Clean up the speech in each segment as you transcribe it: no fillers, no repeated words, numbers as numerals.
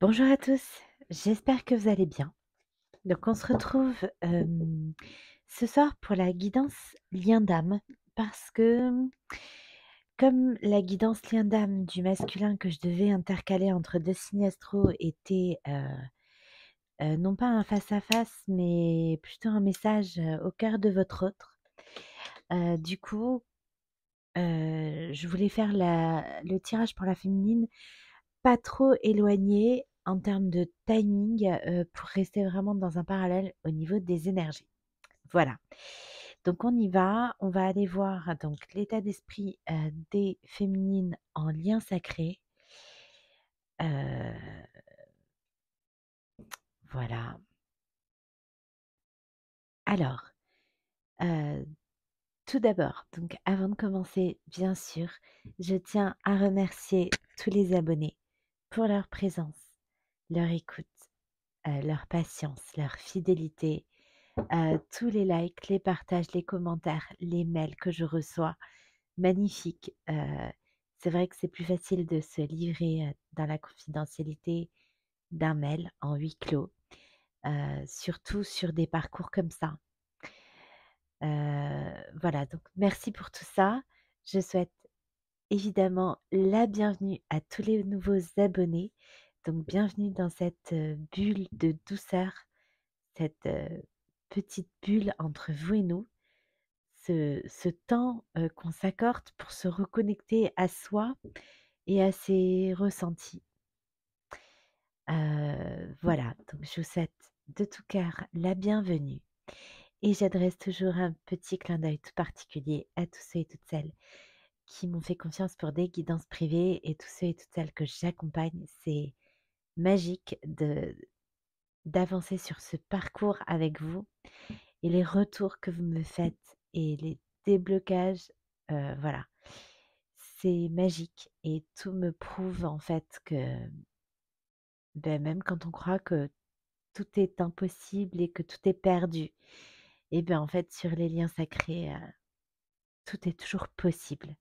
Bonjour à tous, j'espère que vous allez bien. Donc on se retrouve ce soir pour la guidance lien d'âme parce que comme la guidance lien d'âme du masculin que je devais intercaler entre deux signes astro était non pas un face-à-face mais plutôt un message au cœur de votre autre. Du coup, je voulais faire le tirage pour la féminine pas trop éloigné en termes de timing, pour rester vraiment dans un parallèle au niveau des énergies. Voilà. Donc on y va, on va aller voir donc l'état d'esprit, des féminines en lien sacré. Heu, voilà. Alors, heu, tout d'abord, donc avant de commencer, bien sûr, je tiens à remercier tous les abonnés pour leur présence, leur écoute, leur patience, leur fidélité. Tous les likes, les partages, les commentaires, les mails que je reçois, magnifiques. C'est vrai que c'est plus facile de se livrer, dans la confidentialité d'un mail en huis clos, surtout sur des parcours comme ça. Voilà, donc merci pour tout ça. Je souhaite évidemment la bienvenue à tous les nouveaux abonnés. Donc bienvenue dans cette, bulle de douceur, cette, petite bulle entre vous et nous. Ce temps, qu'on s'accorde pour se reconnecter à soi et à ses ressentis. Voilà, donc je vous souhaite de tout cœur la bienvenue et j'adresse toujours un petit clin d'œil tout particulier à tous ceux et toutes celles qui m'ont fait confiance pour des guidances privées et tous ceux et toutes celles que j'accompagne. C'est magique de d'avancer sur ce parcours avec vous et les retours que vous me faites et les déblocages, voilà. C'est magique et tout me prouve en fait que, même quand on croit que tout est impossible et que tout est perdu, et bien en fait sur les liens sacrés, tout est toujours possible.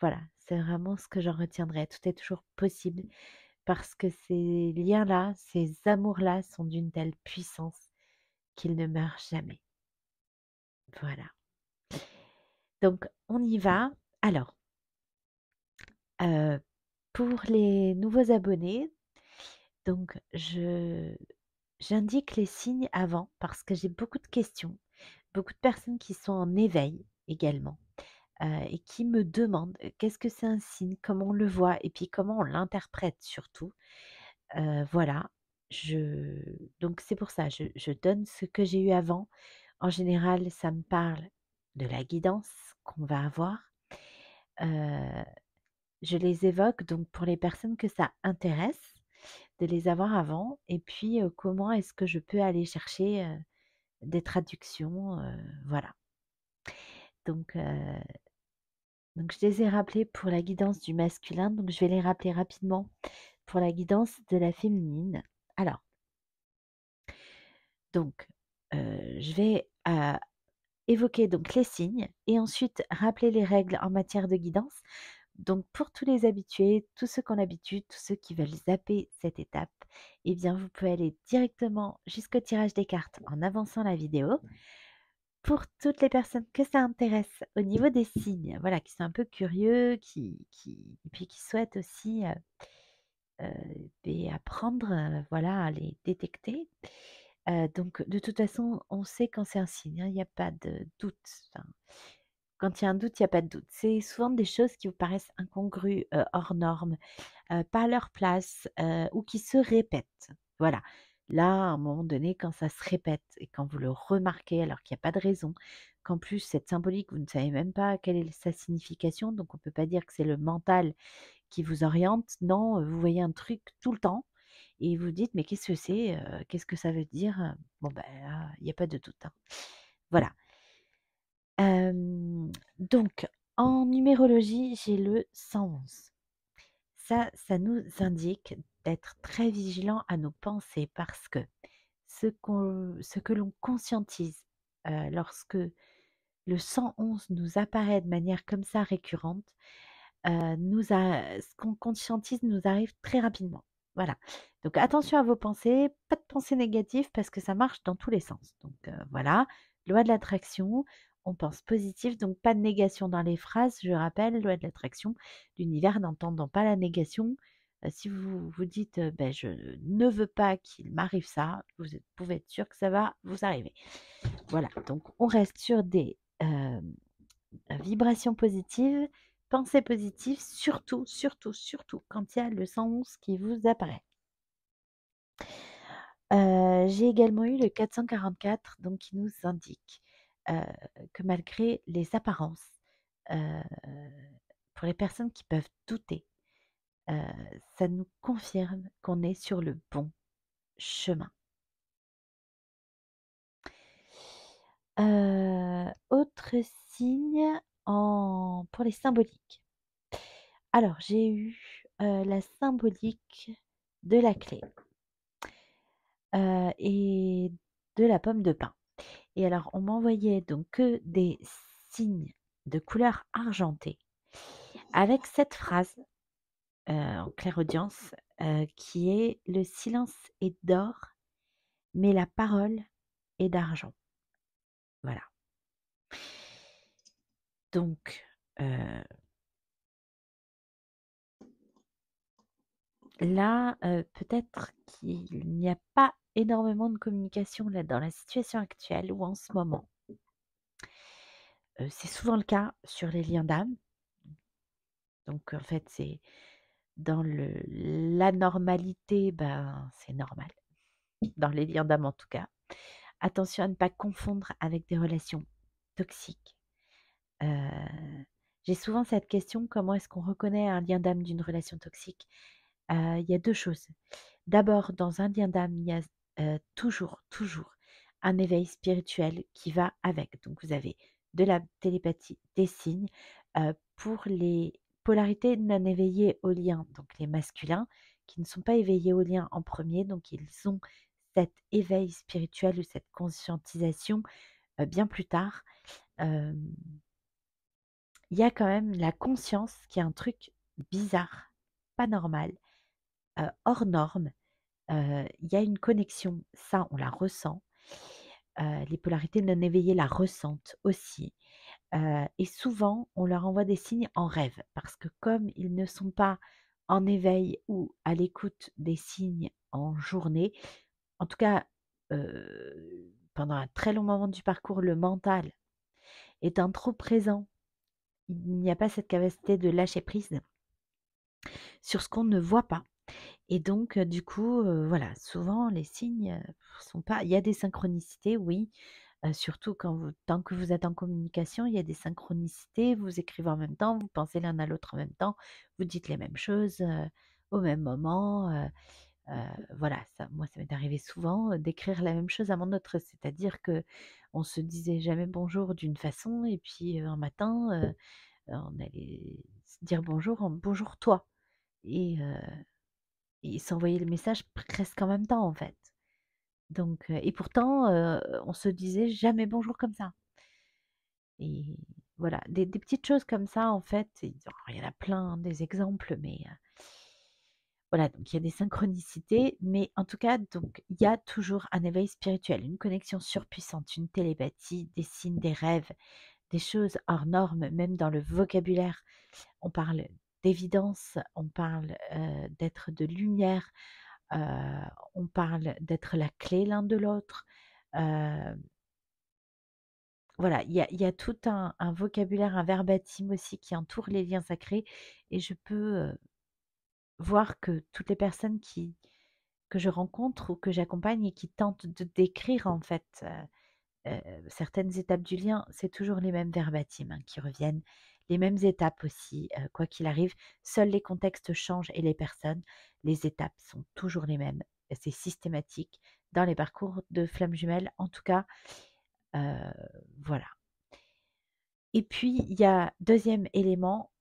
Voilà, c'est vraiment ce que j'en retiendrai. Tout est toujours possible parce que ces liens-là, ces amours-là sont d'une telle puissance qu'ils ne meurent jamais. Voilà. Donc on y va. Alors, heu, pour les nouveaux abonnés, donc j'indique les signes avant parce que j'ai beaucoup de questions, beaucoup de personnes qui sont en éveil également, et qui me demandent, qu'est-ce que c'est un signe? Comment on le voit? Et puis comment on l'interprète surtout. Voilà, je donc c'est pour ça, je donne ce que j'ai eu avant. En général, ça me parle de la guidance qu'on va avoir. Heu, je les évoque donc pour les personnes que ça intéresse de les avoir avant et puis, comment est-ce que je peux aller chercher, des traductions, voilà. Donc, donc je les ai rappelés pour la guidance du masculin, donc je vais les rappeler rapidement pour la guidance de la féminine. Alors, donc, je vais, évoquer donc les signes et ensuite rappeler les règles en matière de guidance. Donc pour tous les habitués, tous ceux qui ont l'habitude, tous ceux qui veulent zapper cette étape, eh bien vous pouvez aller directement jusqu'au tirage des cartes en avançant la vidéo. Pour toutes les personnes que ça intéresse au niveau des signes, voilà, qui sont un peu curieux, qui et puis qui souhaitent aussi, apprendre, voilà, à les détecter. Donc de toute façon, on sait quand c'est un signe, hein, il y a pas de doute. Enfin, quand il y a un doute, il y a pas de doute. C'est souvent des choses qui vous paraissent incongrues, hors normes, pas à leur place, ou qui se répètent. Voilà. Là, à un moment donné, quand ça se répète et quand vous le remarquez alors qu'il y a pas de raison, qu'en plus cette symbolique, vous ne savez même pas quelle est sa signification, donc on peut pas dire que c'est le mental qui vous oriente. Non, vous voyez un truc tout le temps et vous dites: «Mais qu'est-ce que c'est? Qu'est-ce que ça veut dire?» Bon, ben, là, il y a pas de doute, hein. Voilà. Donc en numérologie, j'ai le 111. Ça nous indique d'être très vigilants à nos pensées parce que ce que l'on conscientise, lorsque le 111 nous apparaît de manière comme ça récurrente, nous a ce qu'on conscientise nous arrive très rapidement. Voilà. Donc attention à vos pensées, pas de pensées négatives parce que ça marche dans tous les sens. Donc voilà, loi de l'attraction, on pense positif, donc pas de négation dans les phrases. Je rappelle, loi de l'attraction, l'univers n'entendant pas la négation. Si vous vous dites, ben, je ne veux pas qu'il m'arrive ça, pouvez être sûr que ça va vous arriver. Voilà, donc on reste sur des vibrations positives, pensées positives, surtout, surtout, surtout quand il y a le sens qui vous apparaît. J'ai également eu le 444 donc qui nous indique, heu, que malgré les apparences, heu, pour les personnes qui peuvent douter, heu, ça nous confirme qu'on est sur le bon chemin. Autre signe pour les symboliques. Alors j'ai eu, la symbolique de la clé, et de la pomme de pin. Et alors, on m'envoyait donc que des signes de couleur argentée avec cette phrase en clairaudience qui est: «Le silence est d'or, mais la parole est d'argent». Voilà. Donc, là, peut-être qu'il n'y a pas énormément de communication là dans la situation actuelle ou en ce moment. C'est souvent le cas sur les liens d'âme. Donc en fait, c'est dans l'anormalité, ben, c'est normal, dans les liens d'âme en tout cas. Attention à ne pas confondre avec des relations toxiques. Heu, j'ai souvent cette question: comment est-ce qu'on reconnaît un lien d'âme d'une relation toxique? Il y a 2 choses. D'abord, dans un lien d'âme, il y a toujours, toujours un éveil spirituel qui va avec. Donc vous avez de la télépathie, des signes. Pour les polarités non éveillées au lien, donc les masculins qui ne sont pas éveillés au lien en premier, donc ils ont cet éveil spirituel ou cette conscientisation, bien plus tard. Hem, il y a quand même la conscience qui est un truc bizarre, pas normal, hors norme. Il y a une connexion, ça on la ressent. Les polarités non éveillées la ressentent aussi. Et souvent on leur envoie des signes en rêve parce que comme ils ne sont pas en éveil ou à l'écoute des signes en journée, en tout cas, pendant un très long moment du parcours, le mental étant trop présent, il n'y a pas cette capacité de lâcher prise sur ce qu'on ne voit pas. Et donc, du coup, voilà, souvent les signes, sont pas il y a des synchronicités, oui, surtout tant que vous êtes en communication, il y a des synchronicités, vous écrivez en même temps, vous pensez l'un à l'autre en même temps, vous dites les mêmes choses, au même moment, voilà, ça m'est arrivé souvent, d'écrire la même chose à mon autre, c'est-à-dire que on se disait jamais bonjour d'une façon et puis, un matin, on allait se dire bonjour en: «Bonjour toi» et s'envoyer le message presque en même temps, en fait. Donc et pourtant, on se disait jamais bonjour comme ça et voilà, des petites choses comme ça, en fait, il y en a plein, hein, des exemples, mais voilà, donc il y a des synchronicités, mais en tout cas, donc il y a toujours un éveil spirituel, une connexion surpuissante, une télépathie, des signes, des rêves, des choses hors normes, même dans le vocabulaire. On parle d'évidence, on parle, d'être de lumière. Heu, on parle d'être la clé l'un de l'autre. Heu, voilà, il y a tout un vocabulaire, un verbatim aussi qui entoure les liens sacrés et je peux, voir que toutes les personnes que je rencontre ou que j'accompagne et qui tentent de décrire en fait, certaines étapes du lien, c'est toujours les mêmes verbatim, hein, qui reviennent, les mêmes étapes aussi, quoi qu'il arrive. Seuls les contextes changent et les personnes. Les étapes sont toujours les mêmes. C'est systématique dans les parcours de flammes jumelles, en tout cas, heu, voilà. Et puis il y a deuxième élément,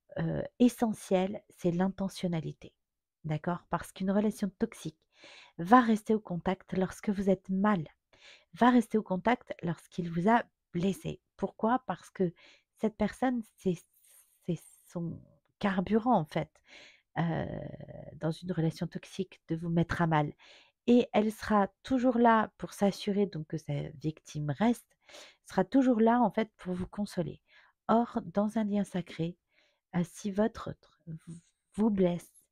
essentiel, c'est l'intentionnalité. D'accord? Parce qu'une relation toxique va rester au contact lorsque vous êtes mal, va rester au contact lorsqu'il vous a blessé. Pourquoi? Parce que cette personne, c'est son carburant en fait. heu, dans une relation toxique de vous mettre à mal et elle sera toujours là pour s'assurer donc que sa victime reste, sera toujours là en fait pour vous consoler. Or, dans un lien sacré, si votre autre vous blesse,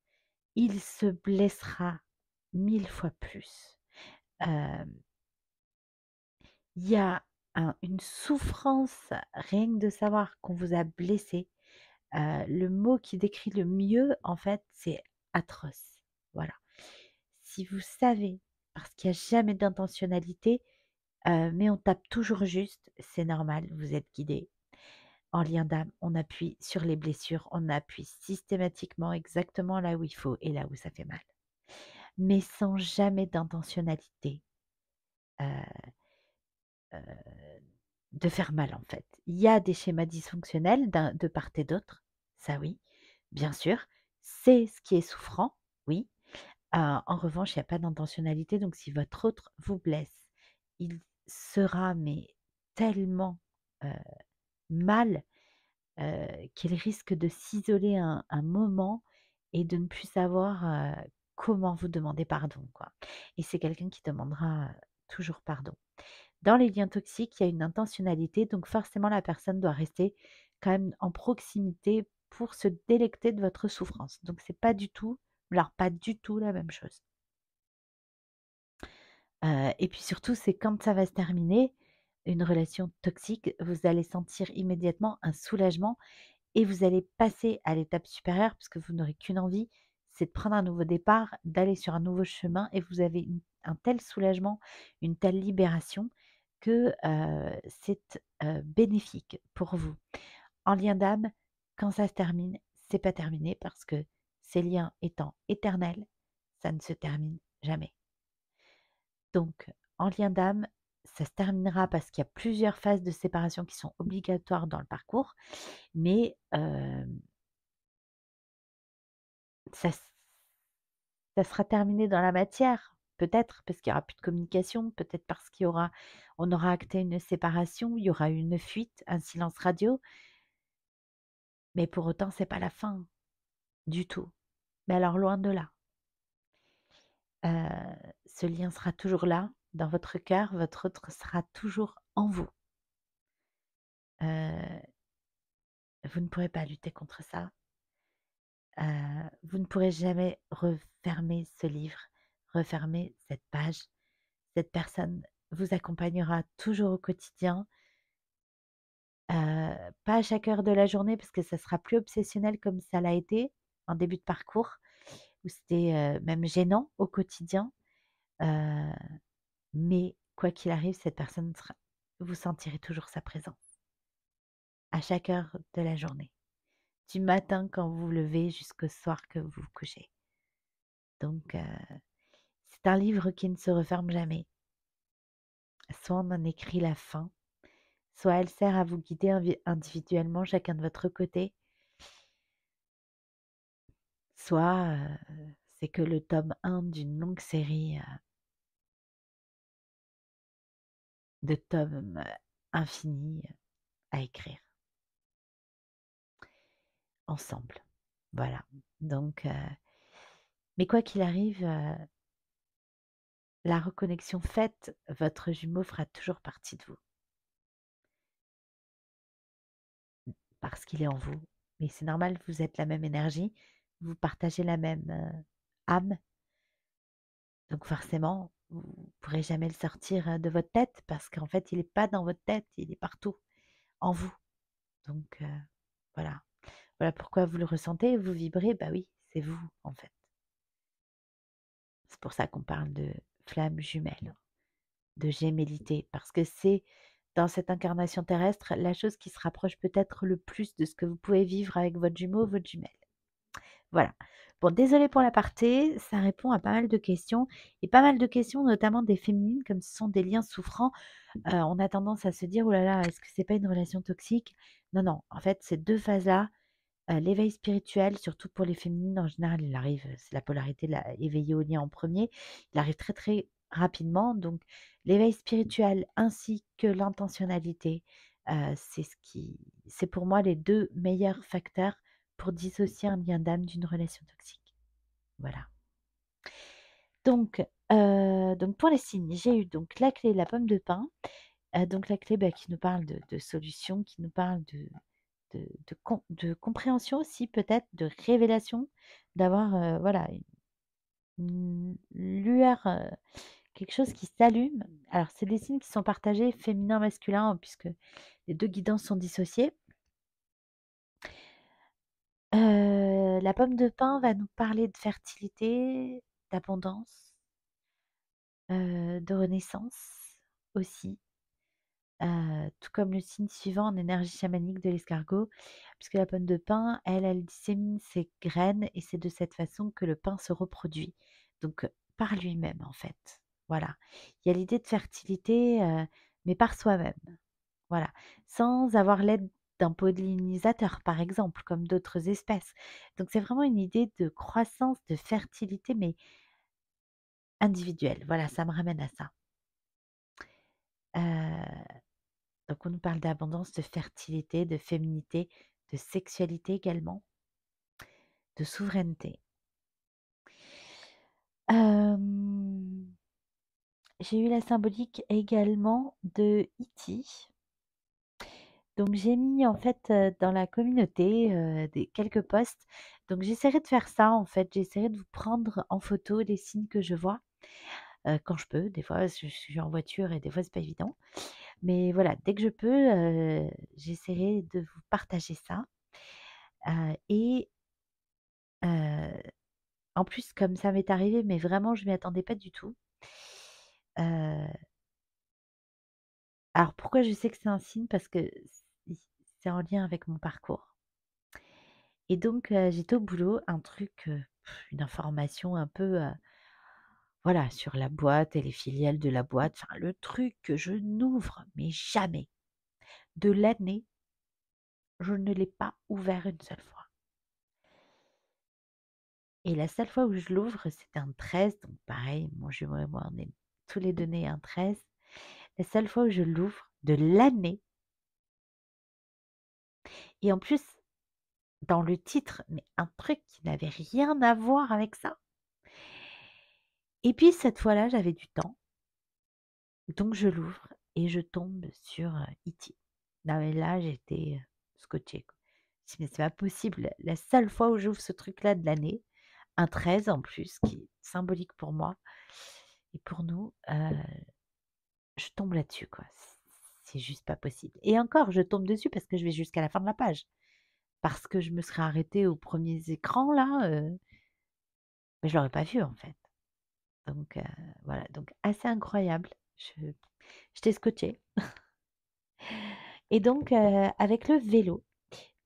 il se blessera 1000 fois plus. Hem, il y a une souffrance rien que de savoir qu'on vous a blessé. Le mot qui décrit le mieux, en fait, c'est atroce. Voilà. Si vous savez, parce qu'il n'y a jamais d'intentionnalité, mais on tape toujours juste, c'est normal, vous êtes guidé. En lien d'âme, on appuie sur les blessures, on appuie systématiquement exactement là où il faut et là où ça fait mal. Mais sans jamais d'intentionnalité, heu de faire mal, en fait. Il y a des schémas dysfonctionnels de part et d'autre, ça oui, bien sûr. C'est ce qui est souffrant, oui. En revanche, il y a pas d'intentionnalité, donc si votre autre vous blesse, il sera mais tellement, heu, mal, qu'il risque de s'isoler un moment et de ne plus savoir, comment vous demander pardon, quoi. Et c'est quelqu'un qui demandera, toujours pardon. Dans les liens toxiques, il y a une intentionnalité, donc forcément la personne doit rester quand même en proximité pour se délecter de votre souffrance. Donc c'est pas du tout, alors pas du tout la même chose. Et puis surtout, c'est quand ça va se terminer, une relation toxique, vous allez sentir immédiatement un soulagement et vous allez passer à l'étape supérieure parce que vous n'aurez qu'une envie, c'est de prendre un nouveau départ, d'aller sur un nouveau chemin et vous avez un tel soulagement, une telle libération que c'est bénéfique pour vous. En lien d'âme, quand ça se termine, c'est pas terminé parce que ces liens étant éternels, ça ne se termine jamais. Donc, en lien d'âme, ça se terminera parce qu'il y a plusieurs phases de séparation qui sont obligatoires dans le parcours, mais ça ça sera terminé dans la matière, peut-être parce qu'il y aura plus de communication, peut-être parce on aura acté une séparation, il y aura eu une fuite, un silence radio, mais pour autant c'est pas la fin, du tout. Mais alors loin de là. Ce lien sera toujours là, dans votre cœur, votre autre sera toujours en vous. Heu, vous ne pourrez pas lutter contre ça. Vous ne pourrez jamais refermer ce livre, refermer cette page. Cette personne vous accompagnera toujours au quotidien, pas à chaque heure de la journée parce que ça sera plus obsessionnel comme ça l'a été en début de parcours où c'était, même gênant au quotidien, heu, mais quoi qu'il arrive, cette personne sera vous sentirez toujours sa présence à chaque heure de la journée, du matin quand vous vous levez jusqu'au soir que vous vous couchez. Donc c'est un livre qui ne se referme jamais. Soit on en écrit la fin, soit elle sert à vous guider individuellement, chacun de votre côté, soit c'est que le tome 1 d'une longue série de tomes infinis à écrire ensemble. Voilà. Donc, mais quoi qu'il arrive, la reconnexion faite, votre jumeau fera toujours partie de vous parce qu'il est en vous. Mais c'est normal, vous êtes la même énergie, vous partagez la même âme. Donc forcément, vous ne pourrez jamais le sortir, de votre tête parce qu'en fait, il est pas dans votre tête, il est partout, en vous. Donc voilà. Voilà pourquoi vous le ressentez, vous vibrez, bah oui, c'est vous, en fait. C'est pour ça qu'on parle de flamme jumelle, de gémellité, parce que c'est dans cette incarnation terrestre, la chose qui se rapproche peut-être le plus de ce que vous pouvez vivre avec votre jumeau, votre jumelle. Voilà. Bon, désolée pour l'aparté, ça répond à pas mal de questions et pas mal de questions, notamment des féminines, comme ce sont des liens souffrants. On a tendance à se dire: «Oh là là, est-ce que c'est pas une relation toxique?» Non, non, en fait, ces 2 phases-là, l'éveil spirituel, surtout pour les féminines, en général, il arrive, c'est la polarité de la éveillée au lien en premier. Il arrive très, très rapidement, donc l'éveil spirituel ainsi que l'intentionnalité, c'est pour moi les 2 meilleurs facteurs pour dissocier un lien d'âme d'une relation toxique. Voilà. Donc pour les signes, j'ai eu donc la clé, la pomme de pin, donc la clé, bah, qui nous parle de solutions, qui nous parle de compréhension aussi peut-être, de révélation, d'avoir, voilà, une lueur, quelque chose qui s'allume. Alors c'est des signes qui sont partagés féminin, masculin, puisque les 2 guidances sont dissociées. La pomme de pin va nous parler de fertilité, d'abondance, de renaissance aussi. Tout comme le signe suivant en énergie chamanique de l'escargot, puisque la pomme de pin, elle dissémine ses graines et c'est de cette façon que le pin se reproduit. Donc, par lui-même, en fait. Voilà. Il y a l'idée de fertilité, mais par soi-même. Voilà. Sans avoir l'aide d'un pollinisateur, par exemple, comme d'autres espèces. Donc, c'est vraiment une idée de croissance, de fertilité, mais individuelle. Voilà, ça me ramène à ça. Donc on nous parle d'abondance, de fertilité, de féminité, de sexualité également, de souveraineté. Hem, j'ai eu la symbolique également de Iti. Donc j'ai mis en fait, dans la communauté, des quelques posts. Donc j'essaierai de faire ça en fait, j'essaierai de vous prendre en photo les signes que je vois, quand je peux. Des fois je suis en voiture et des fois c'est pas évident. Mais voilà, dès que je peux, j'essaierai de vous partager ça, et en plus, comme ça m'est arrivé, mais vraiment je m'y attendais pas du tout. Heu, alors pourquoi je sais que c'est un signe? Parce que c'est en lien avec mon parcours et donc j'étais au boulot, un truc, une information un peu, voilà, sur la boîte et les filiales de la boîte, enfin le truc que je n'ouvre mais jamais. De l'année, je ne l'ai pas ouvert une seule fois et la seule fois où je l'ouvre, c'était un 13, donc pareil, mon jumeau et moi, on est tous les 2 nés un 13. La seule fois où je l'ouvre de l'année et en plus, dans le titre, mais un truc qui n'avait rien à voir avec ça. Et puis cette fois-là, j'avais du temps, donc je l'ouvre et je tombe sur, E.T. Non mais là, j'étais, scotchée, quoi. Je dis: «Mais c'est pas possible, la seule fois où j'ouvre ce truc-là de l'année, un 13 en plus, qui est symbolique pour moi et pour nous, je tombe là-dessus, quoi. C'est juste pas possible et encore, je tombe dessus parce que je vais jusqu'à la fin de la page. Parce que je me serais arrêtée aux premiers écrans là, mais je l'aurais pas vu en fait. Donc voilà, donc assez incroyable. J'étais scotchée et donc avec le vélo,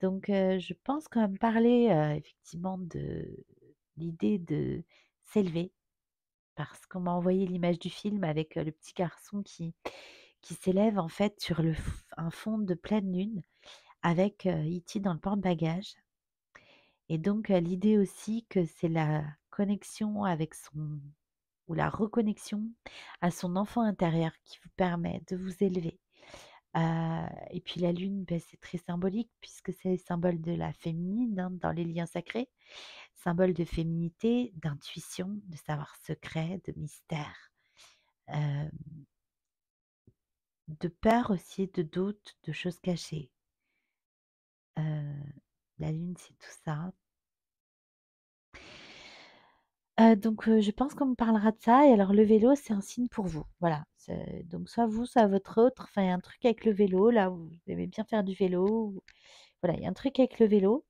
donc je pense quand même parler, effectivement de l'idée de s'élever parce qu'on m'a envoyé l'image du film avec, le petit garçon qui s'élève en fait sur un fond de pleine lune avec, E.T. dans le porte-bagages. Et donc, l'idée aussi que c'est la connexion avec son ou la reconnexion à son enfant intérieur qui vous permet de vous élever. Et puis la lune, beh, c'est très symbolique puisque c'est le symbole de la féminine, hein, dans les liens sacrés, symbole de féminité, d'intuition, de savoir secret, de mystère, hem, de peur aussi, de doute, de choses cachées. Heu, la lune, c'est tout ça. Donc je pense qu'on me parlera de ça et alors le vélo, c'est un signe pour vous. Voilà, c'est donc soit vous, soit votre autre, enfin il y a un truc avec le vélo là, vous aimez bien faire du vélo ou voilà, il y a un truc avec le vélo.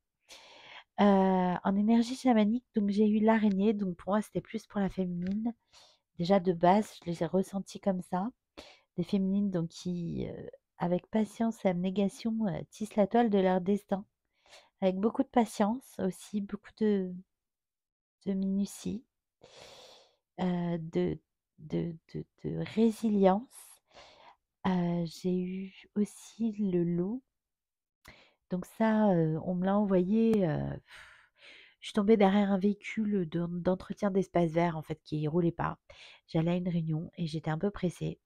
En énergie chamanique, donc j'ai eu l'araignée, donc pour moi, c'était plus pour la féminine. Déjà de base, je les ai ressentis comme ça, des féminines donc qui, avec patience et abnégation, tissent la toile de leur destin, avec beaucoup de patience aussi, beaucoup de minutie. De de résilience. J'ai eu aussi le loup, donc ça, on me l'a envoyé, je suis tombée derrière un véhicule d'entretien d'espace vert, en fait, qui roulait pas. J'allais à une réunion et j'étais un peu pressée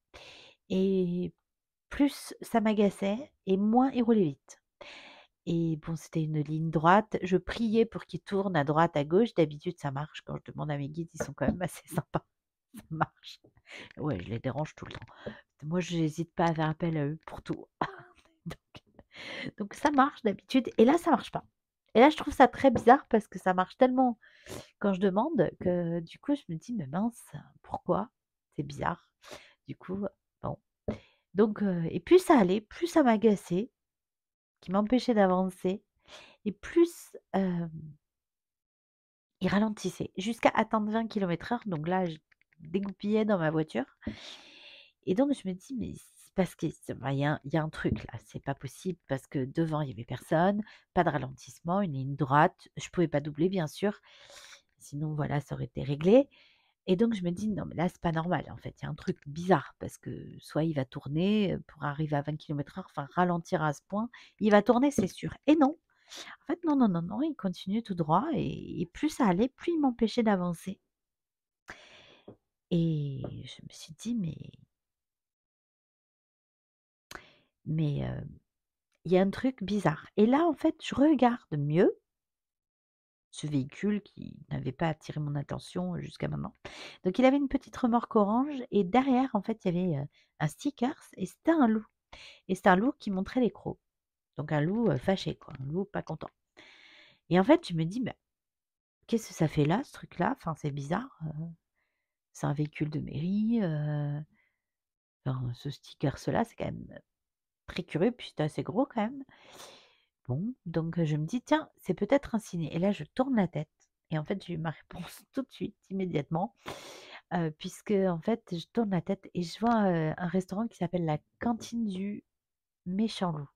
et plus ça m'agaçait et moins il roulait vite et bon, c'était une ligne droite. Je priais pour qu'il tourne à droite, à gauche. D'habitude, ça marche quand je demande à mes guides, ils sont quand même assez sympas. Ça marche. Ouais, je les dérange tout le temps. Moi, je n'hésite pas à faire appel à eux pour tout. Donc ça marche d'habitude et là, ça marche pas. Et là, je trouve ça très bizarre parce que ça marche tellement quand je demande que du coup, je me dis: «Mais mince, pourquoi? C'est bizarre». Du coup, bon, donc et plus ça allait, plus ça m'agaçait, qui m'empêchait d'avancer et plus, il ralentissait jusqu'à atteindre 20 km/h. Donc là, je dégoupillais dans ma voiture et donc je me dis: «Mais c'est parce que enfin, il y a un truc là, c'est pas possible» parce que devant, il y avait personne, pas de ralentissement, une ligne droite. Je pouvais pas doubler bien sûr, sinon voilà, ça aurait été réglé et donc je me dis: «Non mais là, c'est pas normal en fait, il y a un truc bizarre parce que soit il va tourner, pour arriver à 20 km/h, enfin ralentir à ce point, il va tourner c'est sûr» et non, en fait non, non, non, non, il continue tout droit et plus ça allait, plus il m'empêchait d'avancer et je me suis dit: «Mais il y a un truc bizarre» et là, en fait, je regarde mieux ce véhicule qui n'avait pas attiré mon attention jusqu'à maintenant. Donc il avait une petite remorque orange et derrière, en fait, il y avait, un stickers et c'était un loup et c'était un loup qui montrait les crocs. Donc un loup, fâché quoi, un loup pas content et en fait, je me dis: «Bah, qu'est-ce que ça fait là, ce truc-là? Enfin, c'est bizarre, c'est un véhicule de mairie, enfin, ce stickers-là, c'est quand même très curieux, puis c'était assez gros quand même». Bon, donc je me dis: «Tiens, c'est peut-être un signe» et là, je tourne la tête et en fait, j'ai eu ma réponse tout de suite, immédiatement, puisque en fait, je tourne la tête et je vois, un restaurant qui s'appelle la cantine du méchant loup,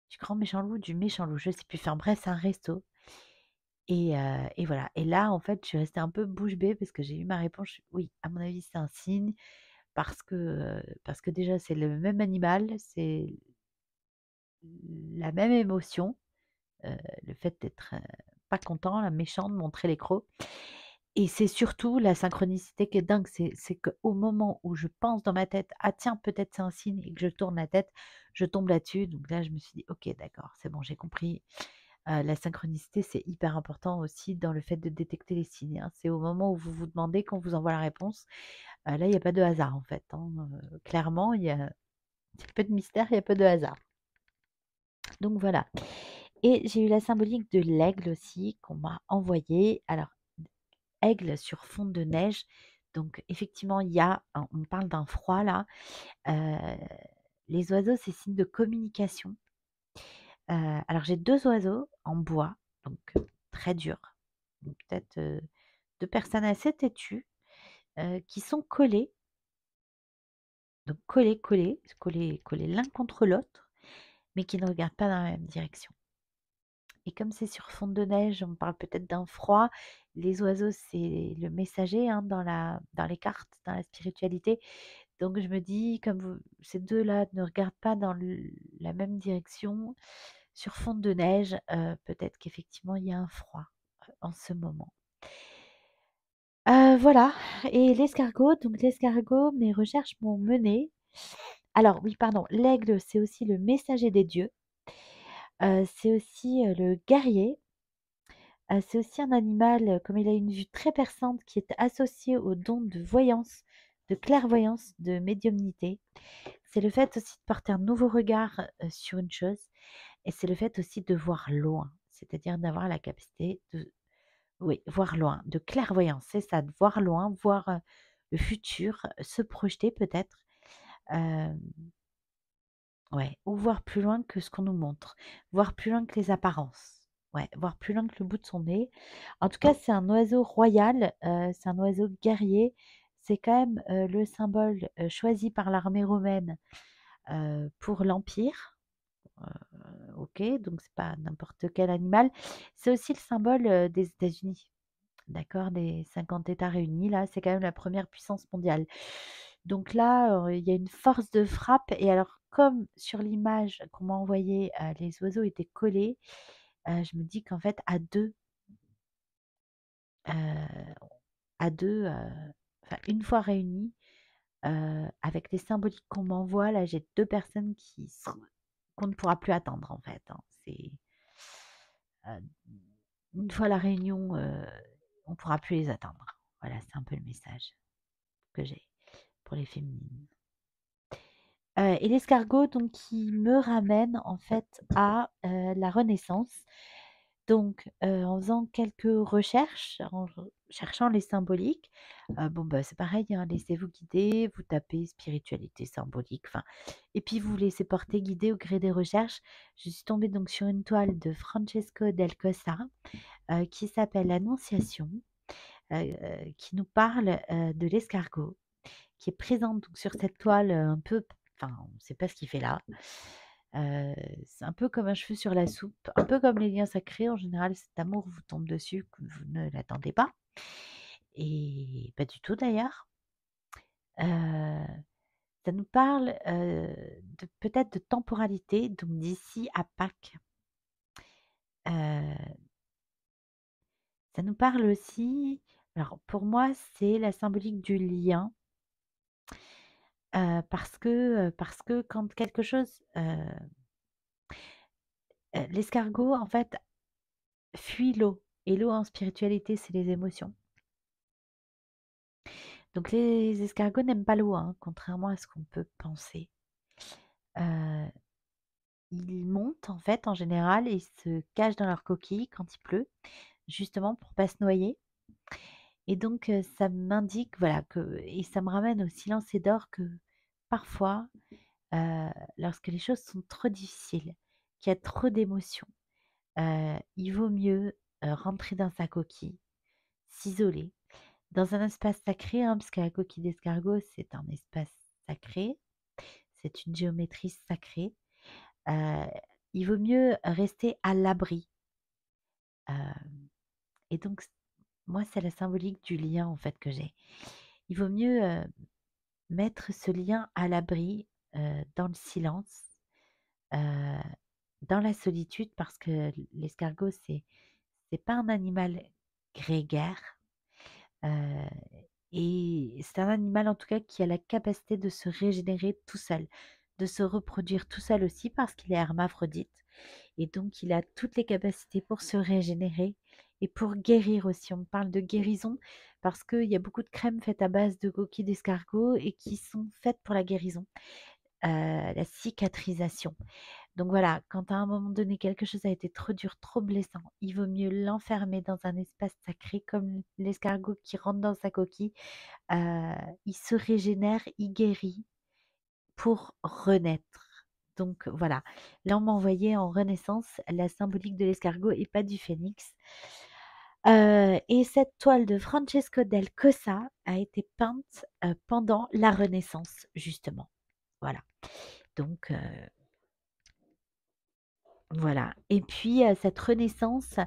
du grand méchant loup, du méchant loup, je sais plus, enfin bref, c'est un resto et voilà et là, en fait, je suis restée un peu bouche bée parce que j'ai eu ma réponse. Oui, à mon avis, c'est un signe parce que déjà, c'est le même animal, c'est la même émotion. Le fait d'être, pas content, là, méchant, de montrer les crocs et c'est surtout la synchronicité qui est dingue, c'est qu'au moment où je pense dans ma tête: «Ah tiens, peut-être c'est un signe» et que je tourne la tête, je tombe là-dessus donc là, je me suis dit: «OK, d'accord, c'est bon, j'ai compris». La synchronicité, c'est hyper important aussi dans le fait de détecter les signes, hein. C'est au moment où vous vous demandez qu'on vous envoie la réponse. Là, il y a pas de hasard, en fait, hein, clairement, il y a peu de mystère, il y a peu de hasard. Donc voilà. Et j'ai eu la symbolique de l'aigle aussi qu'on m'a envoyé. Alors, aigle sur fond de neige. Donc effectivement, il y a on parle d'un froid là. Heu, les oiseaux, c'est signe de communication. Alors j'ai 2 oiseaux en bois, donc très durs, donc peut-être, 2 personnes assez têtues, qui sont collés, donc collés, collés, collés, collés l'un contre l'autre, mais qui ne regardent pas dans la même direction. Et comme c'est sur fond de neige, on parle peut-être d'un froid. Les oiseaux, c'est le messager, hein, dans les cartes, dans la spiritualité. Donc je me dis, comme ces deux-là ne regardent pas dans la même direction, sur fond de neige, peut-être qu'effectivement il y a un froid en ce moment. Voilà. Et l'escargot, donc l'escargot, mes recherches m'ont menée. Alors oui, pardon, l'aigle, c'est aussi le messager des dieux. C'est aussi le guerrier. C'est aussi un animal, comme il a une vue très perçante, qui est associé au don de voyance, de clairvoyance, de médiumnité. C'est le fait aussi de porter un nouveau regard, sur une chose et c'est le fait aussi de voir loin, c'est-à-dire d'avoir la capacité de oui, voir loin, de clairvoyance, c'est ça, de voir loin, voir, le futur, se projeter peut-être, hem, ouais, ou voir plus loin que ce qu'on nous montre, voir plus loin que les apparences. Ouais, voir plus loin que le bout de son nez. En tout cas, c'est un oiseau royal, c'est un oiseau guerrier. C'est quand même, le symbole, choisi par l'armée romaine, pour l'empire. OK, donc c'est pas n'importe quel animal. C'est aussi le symbole, des États-Unis, d'accord? Des 50 États réunis là, c'est quand même la première puissance mondiale. Donc là, il y a une force de frappe et alors comme sur l'image qu'on m'a envoyée, les oiseaux étaient collés, je me dis qu'en fait heu, à 2, enfin une fois réunis, avec les symboliques qu'on m'envoie là, j'ai 2 personnes qu'on ne pourra plus attendre en fait, hein. c'est une fois la réunion, on pourra plus les attendre. Voilà, c'est un peu le message que j'ai pour les féminines. Et l'escargot donc qui me ramène en fait à, la Renaissance. Donc, en faisant quelques recherches, en cherchant les symboliques, bon, bah, c'est pareil, hein, laissez-vous guider, vous tapez spiritualité symbolique, enfin et puis vous vous laissez porter, guider au gré des recherches. Je suis tombée donc sur une toile de Francesco del Cossa, qui s'appelle «L'Annonciation», qui nous parle, de l'escargot, qui est présente donc sur cette toile, un peu enfin, on ne sait pas ce qu'il fait là. C'est un peu comme un cheveu sur la soupe, un peu comme les liens sacrés. En général, cet amour vous tombe dessus, que vous ne l'attendez pas et pas du tout d'ailleurs. Heu, Ça nous parle, de peut-être de temporalité, donc d'ici à Pâques. Heu, Ça nous parle aussi alors pour moi, c'est la symbolique du lien, parce que quand quelque chose, l'escargot en fait fuit l'eau et l'eau en spiritualité, c'est les émotions. Donc les escargots n'aiment pas l'eau, hein, contrairement à ce qu'on peut penser. Heu, Ils montent en fait en général et ils se cachent dans leur coquille quand il pleut, justement pour pas se noyer et donc ça m'indique voilà que et ça me ramène au silence et d'or que parfois, heu, lorsque les choses sont trop difficiles, qu'il y a trop d'émotions, il vaut mieux, rentrer dans sa coquille, s'isoler dans un espace sacré, hein, parce que la coquille d'escargot, c'est un espace sacré, c'est une géométrie sacrée. Heu, il vaut mieux rester à l'abri, heu et donc moi, c'est la symbolique du lien, en fait, que j'ai. Il vaut mieux, mettre ce lien à l'abri, dans le silence, heu, dans la solitude parce que l'escargot, c'est pas un animal grégaire, heu et c'est un animal, en tout cas, qui a la capacité de se régénérer tout seul, de se reproduire tout seul aussi parce qu'il est hermaphrodite. Et donc, il a toutes les capacités pour se régénérer et pour guérir aussi. On parle de guérison parce qu'il y a beaucoup de crèmes faites à base de coquilles d'escargot et qui sont faites pour la guérison, la cicatrisation. Donc voilà, quand à un moment donné quelque chose a été trop dur, trop blessant, il vaut mieux l'enfermer dans un espace sacré comme l'escargot qui rentre dans sa coquille. Il se régénère, il guérit pour renaître. Donc voilà, là on m'a envoyé en Renaissance la symbolique de l'escargot et pas du phénix. Et cette toile de Francesco del Cossa a été peinte, pendant la Renaissance justement. Voilà, donc voilà et puis, cette Renaissance,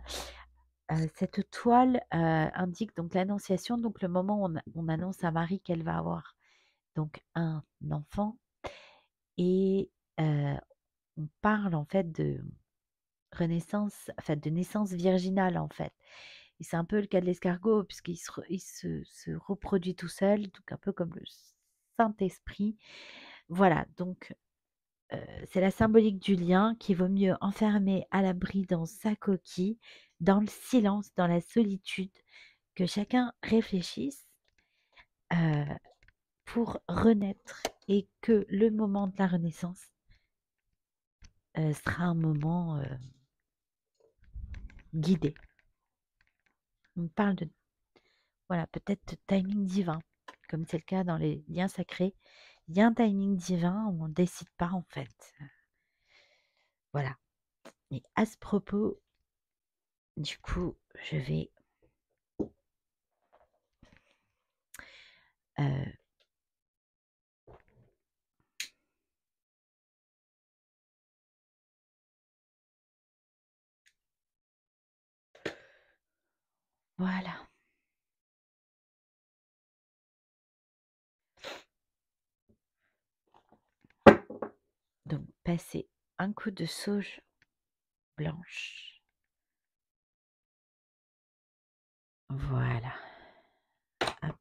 cette toile, indique donc l'annonciation, donc le moment où on annonce à Marie qu'elle va avoir donc un enfant et heu, on parle en fait de renaissance, enfin de naissance virginale en fait. Et c'est un peu le cas de l'escargot puisqu'il se reproduit tout seul, donc un peu comme le Saint-Esprit. Voilà, donc c'est la symbolique du lien qu'il vaut mieux enfermer à l'abri dans sa coquille, dans le silence, dans la solitude, que chacun réfléchisse euh, pour renaître et que le moment de la renaissance sera un moment guidé. On parle de voilà, peut-être de timing divin, comme c'est le cas dans les liens sacrés. Il y a un timing divin où on ne décide pas en fait. Voilà. Et à ce propos, du coup, je vais euh, voilà. Donc passer un coup de sauge blanche. Voilà. Hop.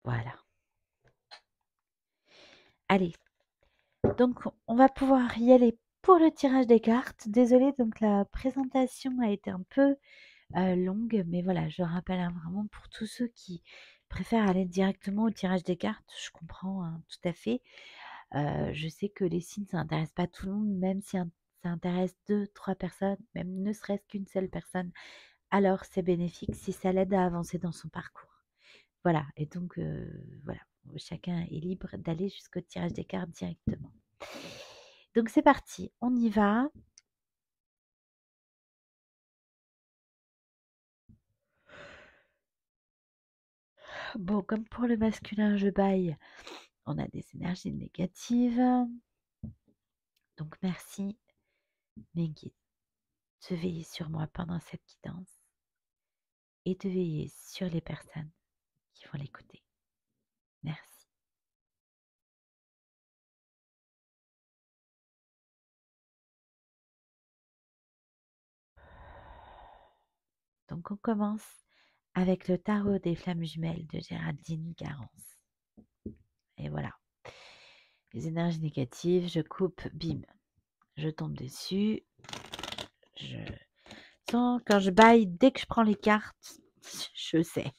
Voilà. Allez, donc on va pouvoir y aller pour le tirage des cartes. Désolée, donc la présentation a été un peu longue, mais voilà, je rappelle hein, vraiment pour tous ceux qui préfèrent aller directement au tirage des cartes, je comprends hein, tout à fait. Je sais que les signes, ça n'intéresse pas tout le monde, même si ça intéresse 2, 3 personnes, même ne serait-ce qu'une seule personne, alors c'est bénéfique si ça l'aide à avancer dans son parcours. Voilà, et donc voilà, chacun est libre d'aller jusqu'au tirage des cartes directement. Donc c'est parti, on y va. Bon, comme pour le masculin, je baille, on a des énergies négatives. Donc merci mes guides de veiller sur moi pendant cette guidance et de veiller sur les personnes qui vont l'écouter. Merci. Donc on commence avec le tarot des flammes jumelles de Géraldine Garance. Et voilà. Les énergies négatives, je coupe, bim. Je tombe dessus. Je sens quand je baille, dès que je prends les cartes, je sais.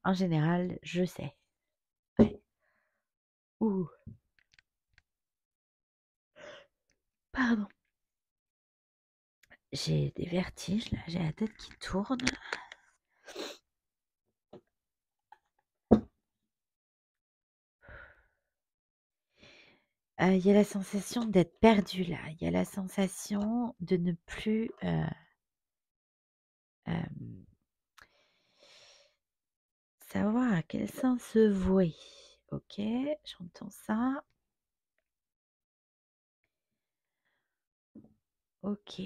En général, je sais. Ouais. Ouh. Pardon. J'ai des vertiges là, j'ai la tête qui tourne. Il y a la sensation d'être perdu là. Il y a la sensation de ne plus savoir à quel sens se vouer. Ok, j'entends ça. Ok.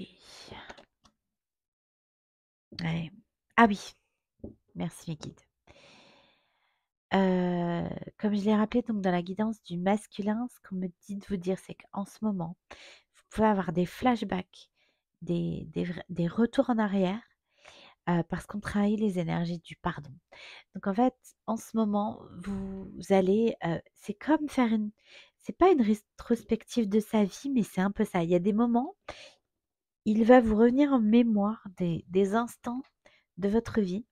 Ouais. Ah oui, merci mes guides. Comme je l'ai rappelé donc dans la guidance du masculin, ce qu'on me dit de vous dire, c'est qu'en ce moment, vous pouvez avoir des flashbacks, des retours en arrière, parce qu'on travaille les énergies du pardon. Donc en fait, en ce moment, vous allez, c'est comme faire c'est pas une rétrospective de sa vie, mais c'est un peu ça. Il y a des moments, il va vous revenir en mémoire des instants de votre vie,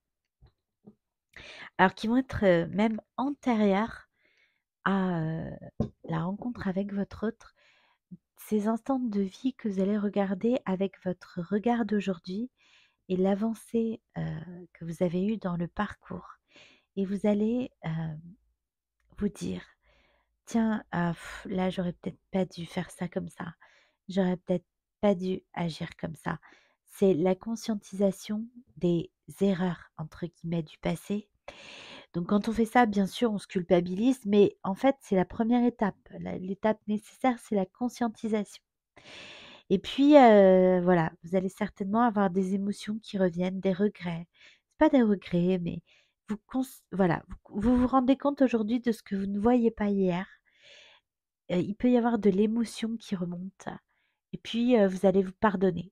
alors qui vont être même antérieurs à la rencontre avec votre autre, ces instants de vie que vous allez regarder avec votre regard d'aujourd'hui et l'avancée que vous avez eue dans le parcours. Et vous allez vous dire, tiens, là, j'aurais peut-être pas dû faire ça comme ça. J'aurais peut-être pas dû agir comme ça. C'est la conscientisation des erreurs, entre guillemets, du passé. Donc quand on fait ça, bien sûr, on se culpabilise, mais en fait, c'est la première étape. L'étape nécessaire, c'est la conscientisation. Et puis, voilà, vous allez certainement avoir des émotions qui reviennent, des regrets. C'est pas des regrets, mais voilà, vous vous rendez compte aujourd'hui de ce que vous ne voyiez pas hier. Il peut y avoir de l'émotion qui remonte. Et puis, vous allez vous pardonner.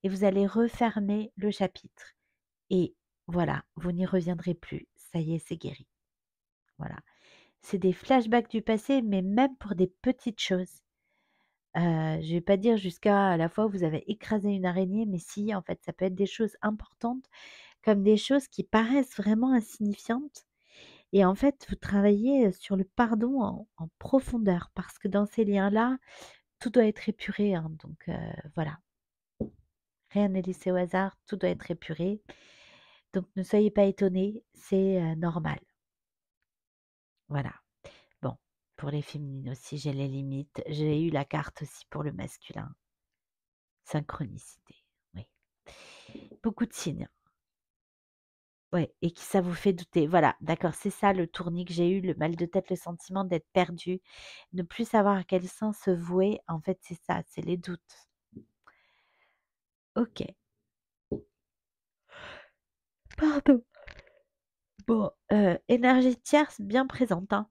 Et vous allez refermer le chapitre. Et voilà, vous n'y reviendrez plus. Ça y est, c'est guéri. Voilà. C'est des flashbacks du passé, mais même pour des petites choses. Je vais pas dire jusqu'à la fois où vous avez écrasé une araignée, mais si, en fait, ça peut être des choses importantes, comme des choses qui paraissent vraiment insignifiantes. Et en fait, vous travaillez sur le pardon en profondeur, parce que dans ces liens-là, tout doit être épuré, hein, donc voilà. Rien n'est laissé au hasard, tout doit être épuré. Donc ne soyez pas étonnés, c'est normal. Voilà. Bon, pour les féminines aussi, j'ai les limites. J'ai eu la carte aussi pour le masculin. Synchronicité, oui. Beaucoup de signes. Ouais, et qui ça vous fait douter. Voilà, d'accord, c'est ça le tournis que j'ai eu, le mal de tête, le sentiment d'être perdu, ne plus savoir à quel sens se vouer. En fait, c'est ça, c'est les doutes. Ok, pardon. Bon, énergie tierce bien présente, hein.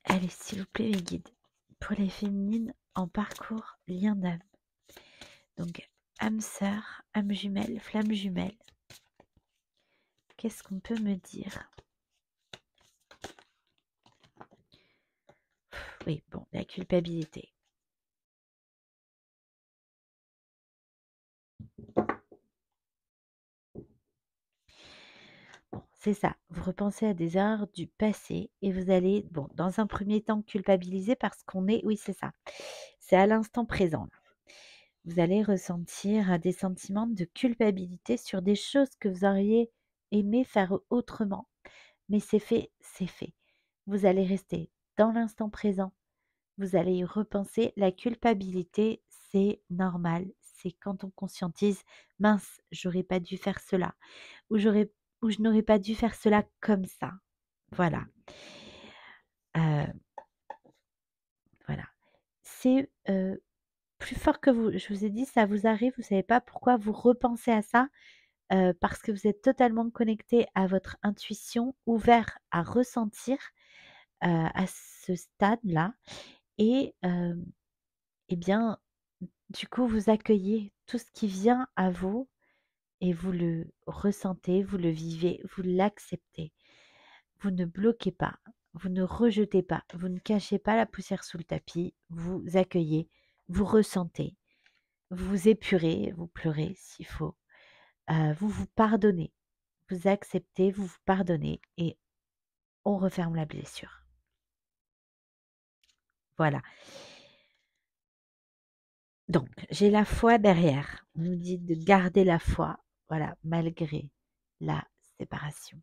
Allez, s'il vous plaît, mes guides, pour les féminines en parcours lien d'âme. Donc, âme sœur, âme jumelle, flamme jumelle. qu'est-ce qu'on peut me dire? Oui, bon, la culpabilité. Bon, c'est ça. Vous repensez à des erreurs du passé et vous allez, bon, dans un premier temps, culpabiliser parce qu'on est, oui, c'est ça. C'est à l'instant présent, là. Vous allez ressentir des sentiments de culpabilité sur des choses que vous auriez aimé faire autrement. Mais c'est fait, c'est fait. Vous allez rester dans l'instant présent. Vous allez y repenser. La culpabilité, c'est normal. C'est quand on conscientise, mince, j'aurais pas dû faire cela, ou ou je n'aurais pas dû faire cela comme ça. Voilà. Euh, voilà. C'est plus fort que vous. Je vous ai dit, ça vous arrive, vous savez pas pourquoi vous repensez à ça, parce que vous êtes totalement connecté à votre intuition, ouvert à ressentir à ce stade-là. Et eh bien, du coup, vous accueillez tout ce qui vient à vous et vous le ressentez, vous le vivez, vous l'acceptez. Vous ne bloquez pas, vous ne rejetez pas, vous ne cachez pas la poussière sous le tapis, vous accueillez, vous ressentez, vous vous épurez, vous pleurez s'il faut, vous vous pardonnez, vous acceptez, vous vous pardonnez et on referme la blessure. Voilà. Donc, j'ai la foi derrière. On nous dit de garder la foi, voilà, malgré la séparation.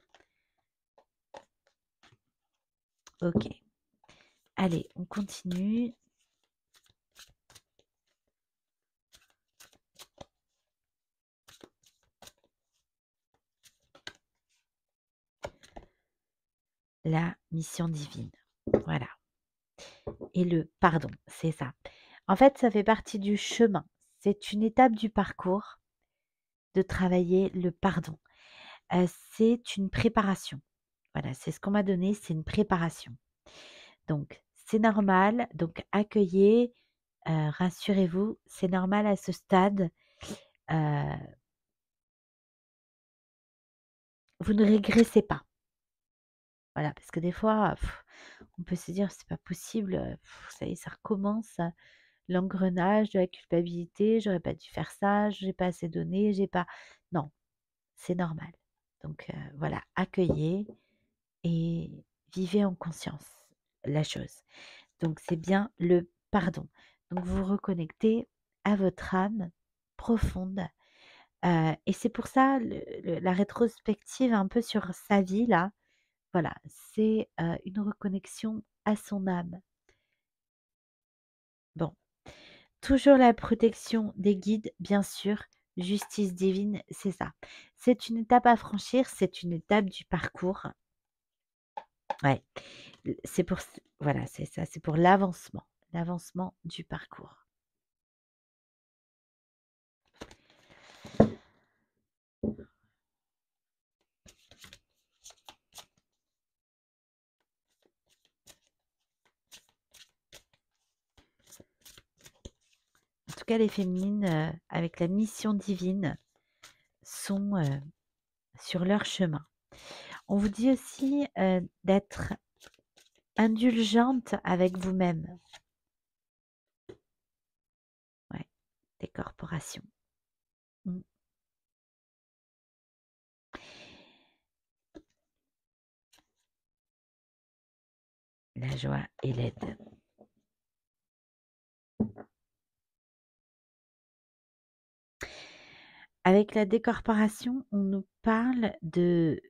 Ok. Allez, on continue. La mission divine. Voilà. Et le pardon, c'est ça. En fait, ça fait partie du chemin. C'est une étape du parcours de travailler le pardon. C'est une préparation. Voilà, c'est ce qu'on m'a donné, c'est une préparation. Donc, c'est normal. Donc, accueillez, rassurez-vous, c'est normal à ce stade. Vous ne régressez pas. Voilà, parce que des fois, on peut se dire: «C'est pas possible, ça y est, ça recommence, l'engrenage de la culpabilité, j'aurais pas dû faire ça, j'ai pas assez donné, j'ai pas». Non, c'est normal. Donc voilà, accueillez et vivez en conscience la chose. Donc c'est bien le pardon. Donc vous reconnectez à votre âme profonde, et c'est pour ça la rétrospective un peu sur sa vie là, voilà, c'est, une reconnexion à son âme. Bon, toujours la protection des guides, bien sûr, justice divine, c'est ça. C'est une étape à franchir, c'est une étape du parcours. Ouais, c'est pour voilà, c'est ça, c'est pour l'avancement du parcours. En tout cas, les féminines, avec la mission divine sont, sur leur chemin. On vous dit aussi, d'être indulgente avec vous-même. Ouais, des corporations. Mmh. La joie et l'aide. Avec la décorporation, on nous parle de,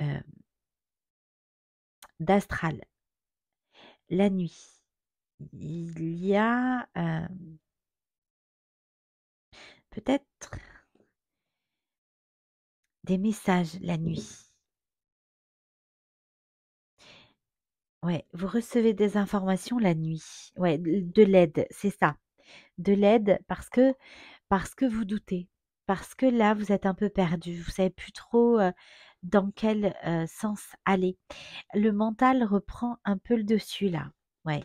heu, d'astral, la nuit. Il y a, peut-être des messages la nuit. Ouais, vous recevez des informations la nuit. Ouais, de l'aide, c'est ça. De l'aide parce que vous doutez, parce que là, vous êtes un peu perdu, vous savez plus trop, dans quel, sens aller. Le mental reprend un peu le dessus là. Ouais.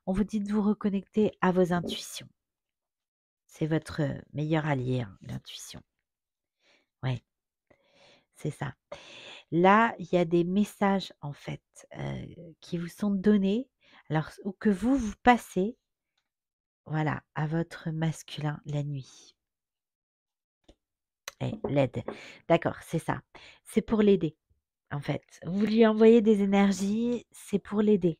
On vous dit de vous reconnecter à vos intuitions. C'est votre meilleur allié, hein, l'intuition. Ouais, c'est ça. Là, il y a des messages en fait, qui vous sont donnés, alors ou que vous passez, voilà, à votre masculin la nuit. Et l'aide. D'accord, c'est ça. C'est pour l'aider, en fait. Vous lui envoyez des énergies, c'est pour l'aider.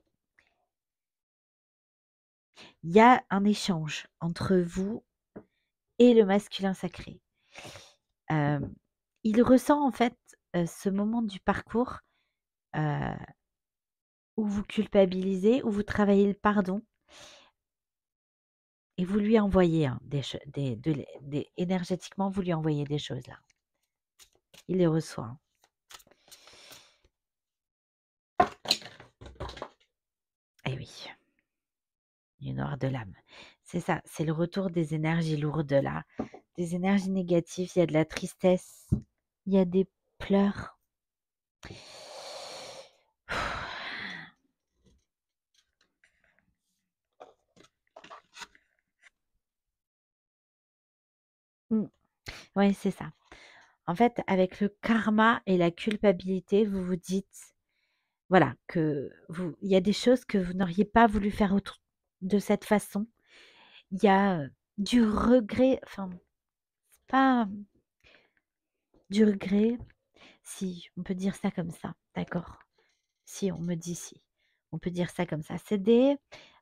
Il y a un échange entre vous et le masculin sacré. Il ressent en fait, ce moment du parcours, heu, où vous culpabilisez, où vous travaillez le pardon et vous lui envoyez, hein, des énergétiquement, vous lui envoyez des choses là. Il les reçoit, hein. Eh oui, du noir de l'âme. C'est ça, c'est le retour des énergies lourdes là, des énergies négatives, il y a de la tristesse, il y a des pleurs. Mmh. Ouais, c'est ça. En fait, avec le karma et la culpabilité, vous vous dites, voilà, que vous il y a des choses que vous n'auriez pas voulu faire de cette façon. Il y a, du regret, enfin, pas du regret, si, on peut dire ça comme ça, d'accord. Si, on me dit si, on peut dire ça comme ça. C'est des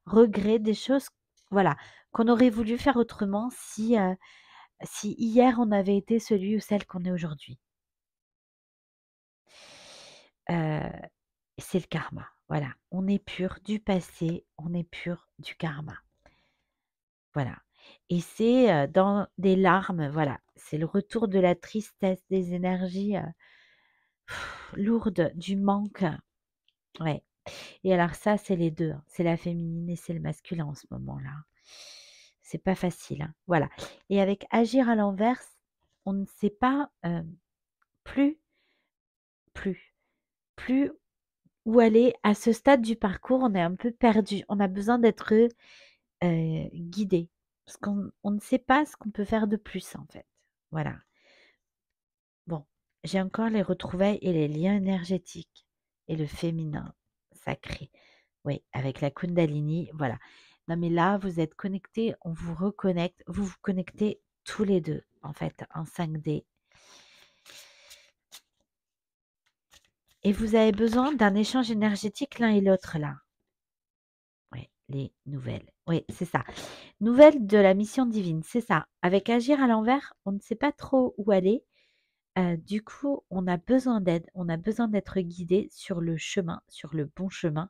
regrets, des choses, voilà, qu'on aurait voulu faire autrement si hier on avait été celui ou celle qu'on est aujourd'hui. Heu, c'est le karma, voilà. On est pur du passé, on est pur du karma. Voilà, et c'est, dans des larmes, voilà, c'est le retour de la tristesse, des énergies, lourdes, du manque, ouais, et alors ça, c'est les 2, hein, c'est la féminine et c'est le masculin en ce moment-là. C'est pas facile, hein, voilà, et avec agir à l'inverse, on ne sait pas, plus plus plus où aller. À ce stade du parcours, on est un peu perdu. On a besoin d'être, guidé, parce qu'on ne sait pas ce qu'on peut faire de plus, en fait. Voilà. Bon, j'ai encore les retrouvailles et les liens énergétiques et le féminin sacré. Oui, avec la Kundalini, voilà. Non, mais là, vous êtes connectés, on vous reconnecte, vous vous connectez tous les 2, en fait, en 5D, et vous avez besoin d'un échange énergétique l'un et l'autre là. Oui, les nouvelles. Oui, c'est ça. Nouvelles de la mission divine, c'est ça. Avec agir à l'envers, on ne sait pas trop où aller. Du coup, on a besoin d'aide, on a besoin d'être guidé sur le chemin, sur le bon chemin.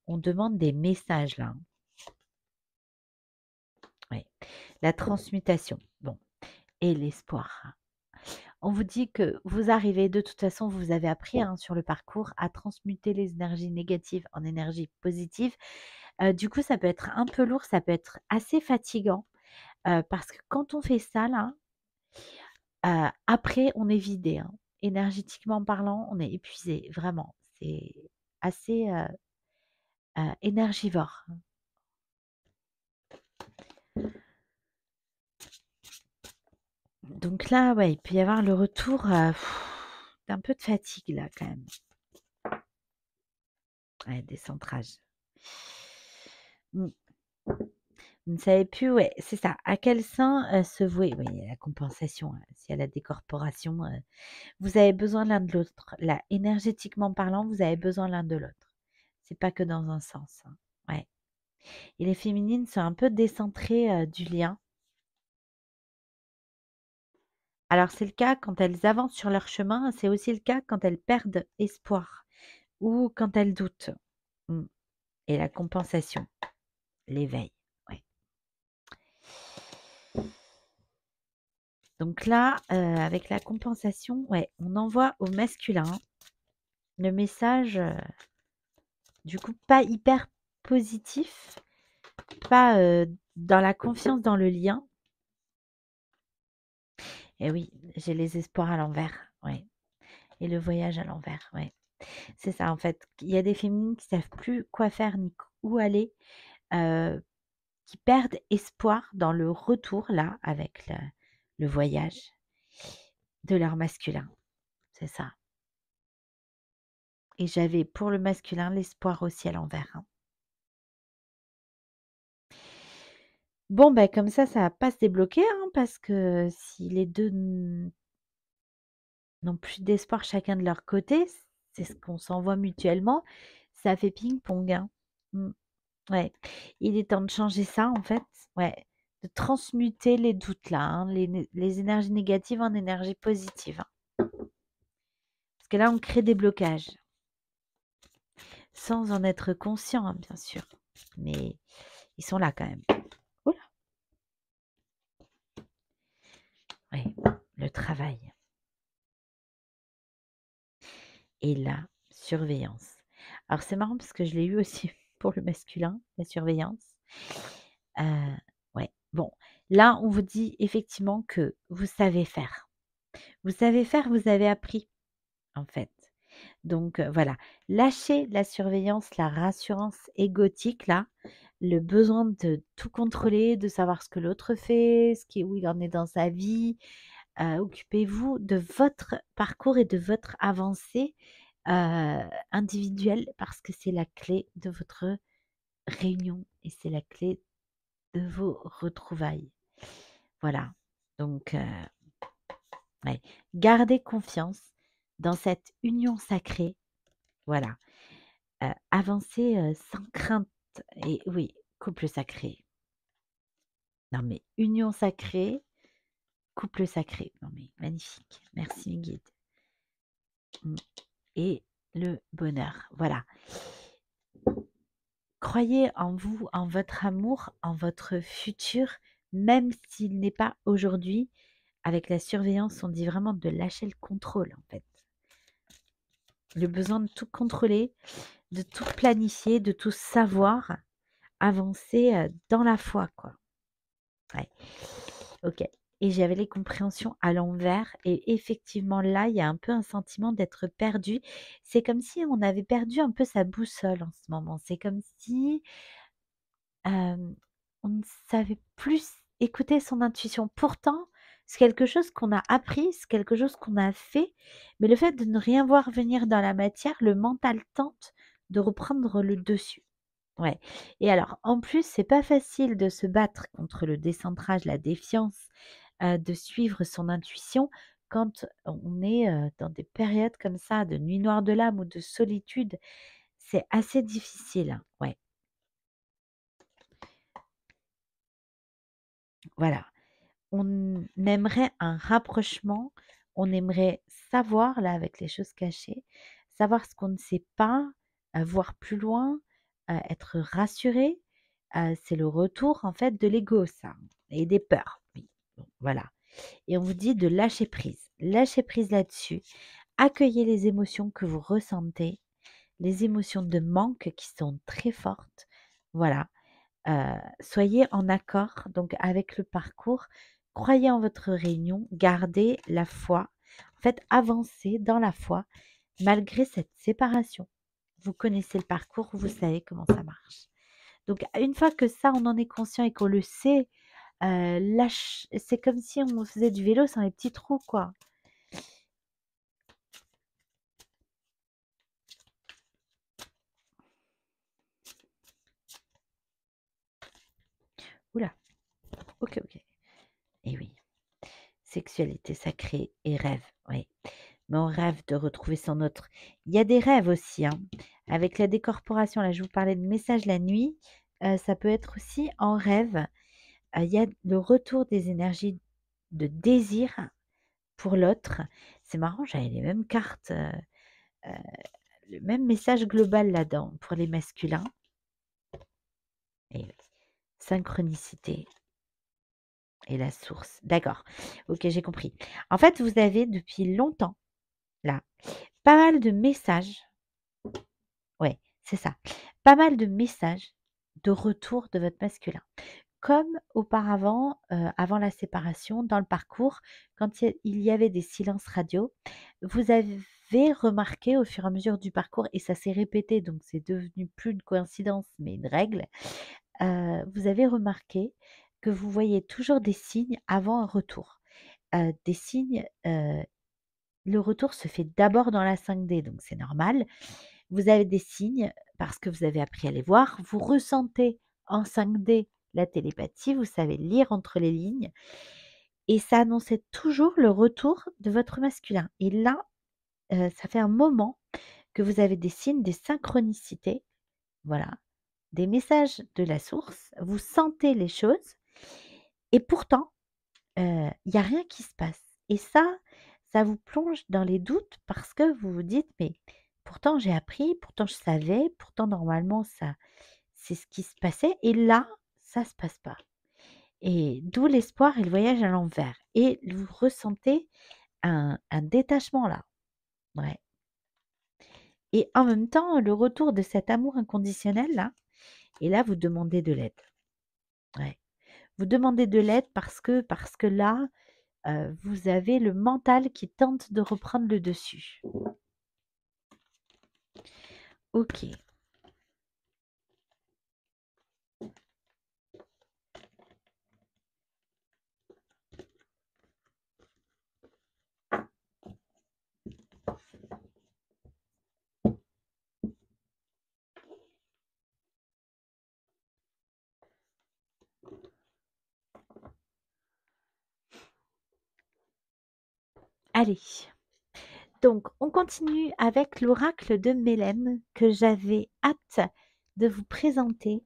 On demande des messages là, hein. Oui. La transmutation, bon, et l'espoir. On vous dit que vous arrivez, de toute façon, vous avez appris, hein, sur le parcours à transmuter les énergies négatives en énergie positive. Du coup, ça peut être un peu lourd, ça peut être assez fatigant, parce que quand on fait ça là, après on est vidé, hein. Énergétiquement parlant, on est épuisé, vraiment. C'est assez, énergivore. Donc là, ouais, il peut y avoir le retour, d'un peu de fatigue là quand même. Ouais, des centrages. Mmh. Vous ne savez plus, ouais, c'est ça, à quel sein, se vouer. Oui, il y a la compensation, s'il y a la décorporation, vous avez besoin l'un de l'autre. Là, énergétiquement parlant, vous avez besoin l'un de l'autre. C'est pas que dans un sens, hein. Ouais, et les féminines sont un peu décentrées, du lien. Alors c'est le cas quand elles avancent sur leur chemin, c'est aussi le cas quand elles perdent espoir ou quand elles doutent. Mmh, et la compensation, l'éveil, ouais. Donc là, avec la compensation, ouais, on envoie au masculin le message, du coup pas hyper positif, pas, dans la confiance dans le lien. Et oui, j'ai les espoirs à l'envers, ouais, et le voyage à l'envers, ouais. C'est ça en fait, il y a des féminines qui savent plus quoi faire ni où aller, heu, qui perdent espoir dans le retour là avec le voyage de leur masculin. C'est ça. Et j'avais pour le masculin l'espoir aussi à l'envers, hein. Bon, bah, comme ça va pas se débloquer, hein, parce que si les 2 n'ont plus d'espoir chacun de leur côté, c'est ce qu'on s'envoie mutuellement, ça fait ping-pong, hein. Mmh, ouais. Il est temps de changer ça, en fait, ouais, de transmuter les doutes là, hein, les énergies négatives en énergies positives, hein. Parce que là, on crée des blocages, sans en être conscient, hein, bien sûr, mais ils sont là quand même. Ouh là! Ouais, le travail et la surveillance. Alors c'est marrant parce que je l'ai eu aussi pour le masculin, la surveillance. Heu, ouais, bon, là, on vous dit effectivement que vous savez faire. Vous savez faire, vous avez appris, en fait. Donc voilà, lâchez la surveillance, la rassurance égotique là, le besoin de tout contrôler, de savoir ce que l'autre fait, où il en est dans sa vie. Occupez-vous de votre parcours et de votre avancée, individuelle parce que c'est la clé de votre réunion et c'est la clé de vos retrouvailles. Voilà, donc ouais, gardez confiance dans cette union sacrée, voilà, avancez, sans crainte et oui, couple sacré. Non mais union sacrée, couple sacré. Non mais magnifique. Merci mes guides. Mmh et le bonheur, voilà. Croyez en vous, en votre amour, en votre futur, même s'il n'est pas aujourd'hui. Avec la surveillance, on dit vraiment de lâcher le contrôle, en fait. Le besoin de tout contrôler, de tout planifier, de tout savoir, avancer, dans la foi, quoi. Ouais. OK et j'avais les compréhensions à l'envers et effectivement là, il y a un peu un sentiment d'être perdu. C'est comme si on avait perdu un peu sa boussole en ce moment. C'est comme si, on ne savait plus écouter son intuition. Pourtant, c'est quelque chose qu'on a appris, c'est quelque chose qu'on a fait, mais le fait de ne rien voir venir dans la matière, le mental tente de reprendre le dessus. Ouais et alors en plus, c'est pas facile de se battre contre le décentrage, la défiance, de suivre son intuition quand on est, dans des périodes comme ça de nuit noire de l'âme ou de solitude. C'est assez difficile, hein, ouais, voilà. On aimerait un rapprochement, on aimerait savoir, là, avec les choses cachées, savoir ce qu'on ne sait pas, voir plus loin, être rassuré. C'est le retour, en fait, de l'ego ça et des peurs. Oui, bon, voilà et on vous dit de lâcher prise. Lâchez prise là-dessus. Accueillez les émotions que vous ressentez, les émotions de manque qui sont très fortes. Voilà. Soyez en accord donc avec le parcours, croyez en votre réunion, gardez la foi. En fait, avancez dans la foi malgré cette séparation. Vous connaissez le parcours, vous savez comment ça marche. Donc une fois que ça, on en est conscient et qu'on le sait, lâche c'est comme si on faisait du vélo sans les petits trous, quoi. Ouh là, OK, OK. Et oui, sexualité sacrée et rêve, oui. Mais on rêve de retrouver son autre. Il y a des rêves aussi, hein. Avec la décorporation, là, je vous parlais de messages la nuit, ça peut être aussi en rêve. Il y a le retour des énergies de désir pour l'autre. C'est marrant, j'avais les mêmes cartes, heu, le même message global là-dedans pour les masculins et oui, synchronicité et la source. D'accord, OK, j'ai compris. En fait, vous avez depuis longtemps, là, pas mal de messages. Ouais, c'est ça. Pas mal de messages de retour de votre masculin. Comme auparavant, avant la séparation, dans le parcours, quand il y avait des silences radio, vous avez remarqué au fur et à mesure du parcours et ça s'est répété, donc c'est devenu plus une coïncidence, mais une règle, vous avez remarqué que vous voyez toujours des signes avant un retour. Des signes, le retour se fait d'abord dans la 5D, donc c'est normal. Vous avez des signes parce que vous avez appris à les voir. Vous ressentez en 5D la télépathie, vous savez lire entre les lignes et ça annonçait toujours le retour de votre masculin. Et là, ça fait un moment que vous avez des signes, des synchronicités, voilà, des messages de la source. Vous sentez les choses et pourtant, il y a rien qui se passe et ça vous plonge dans les doutes parce que vous vous dites: «Mais pourtant j'ai appris, pourtant je savais, pourtant normalement ça c'est ce qui se passait et là, ça se passe pas» et d'où l'espoir et le voyage à l'envers et vous ressentez un détachement là, ouais et en même temps, le retour de cet amour inconditionnel là et là vous demandez de l'aide, ouais. Vous demandez de l'aide parce que là, vous avez le mental qui tente de reprendre le dessus. OK. Allez, donc on continue avec l'oracle de Mélène que j'avais hâte de vous présenter.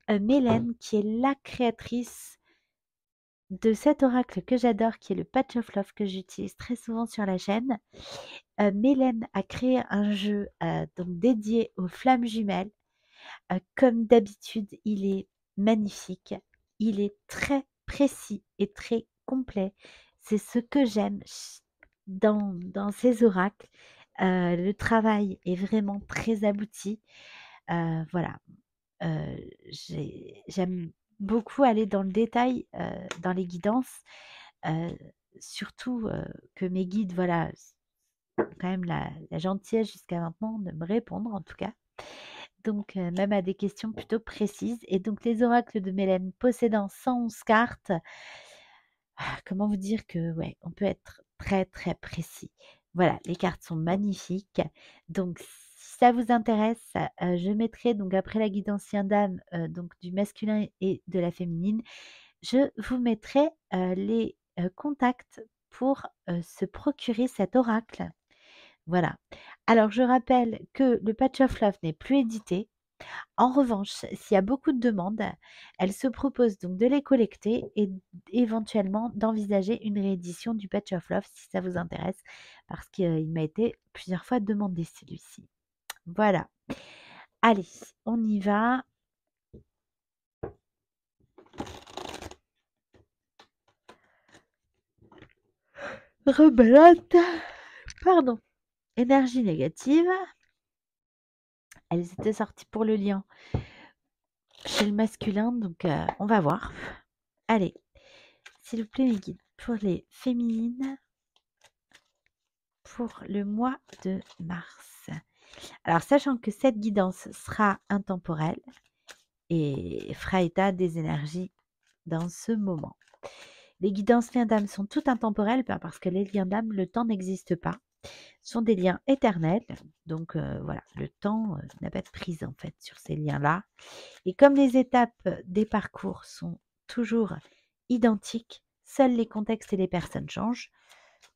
Mélène qui est la créatrice de cet oracle que j'adore qui est le Patch of Love que j'utilise très souvent sur la chaîne. Mélène a créé un jeu, donc dédié aux flammes jumelles. Comme d'habitude, il est magnifique, il est très précis et très complet. C'est ce que j'aime dans ces oracles. Le travail est vraiment très abouti. Voilà, j'aime beaucoup aller dans le détail, dans les guidances, heu, surtout, que mes guides, voilà, quand même la gentillesse jusqu'à maintenant de me répondre en tout cas. Donc même à des questions plutôt précises et donc les oracles de Mélène possédant 111 cartes, comment vous dire que ouais, on peut être très, très précis. Voilà, les cartes sont magnifiques. Donc si ça vous intéresse, je mettrai donc après la guide ancien dame, donc du masculin et de la féminine, je vous mettrai, les, contacts pour, se procurer cet oracle. Voilà. Alors je rappelle que le Patch of Love n'est plus édité. En revanche, s'il y a beaucoup de demandes, elle se propose donc de les collecter et éventuellement d'envisager une réédition du Patch of Love si ça vous intéresse, parce qu'il m'a été plusieurs fois demandé celui-ci. Voilà. Allez, on y va. Rebelote. Pardon. Énergie négative. Elles étaient sorties pour le lien chez le masculin, donc on va voir. Allez, s'il vous plaît, mes guides, pour les féminines, pour le mois de mars. Alors, sachant que cette guidance sera intemporelle et fera état des énergies dans ce moment. Les guidances liens d'âme sont toutes intemporelles parce que les liens d'âme, le temps n'existe pas. Ce sont des liens éternels. Donc, voilà, le temps n'a pas de prise en fait sur ces liens-là. Et comme les étapes des parcours sont toujours identiques, seuls les contextes et les personnes changent.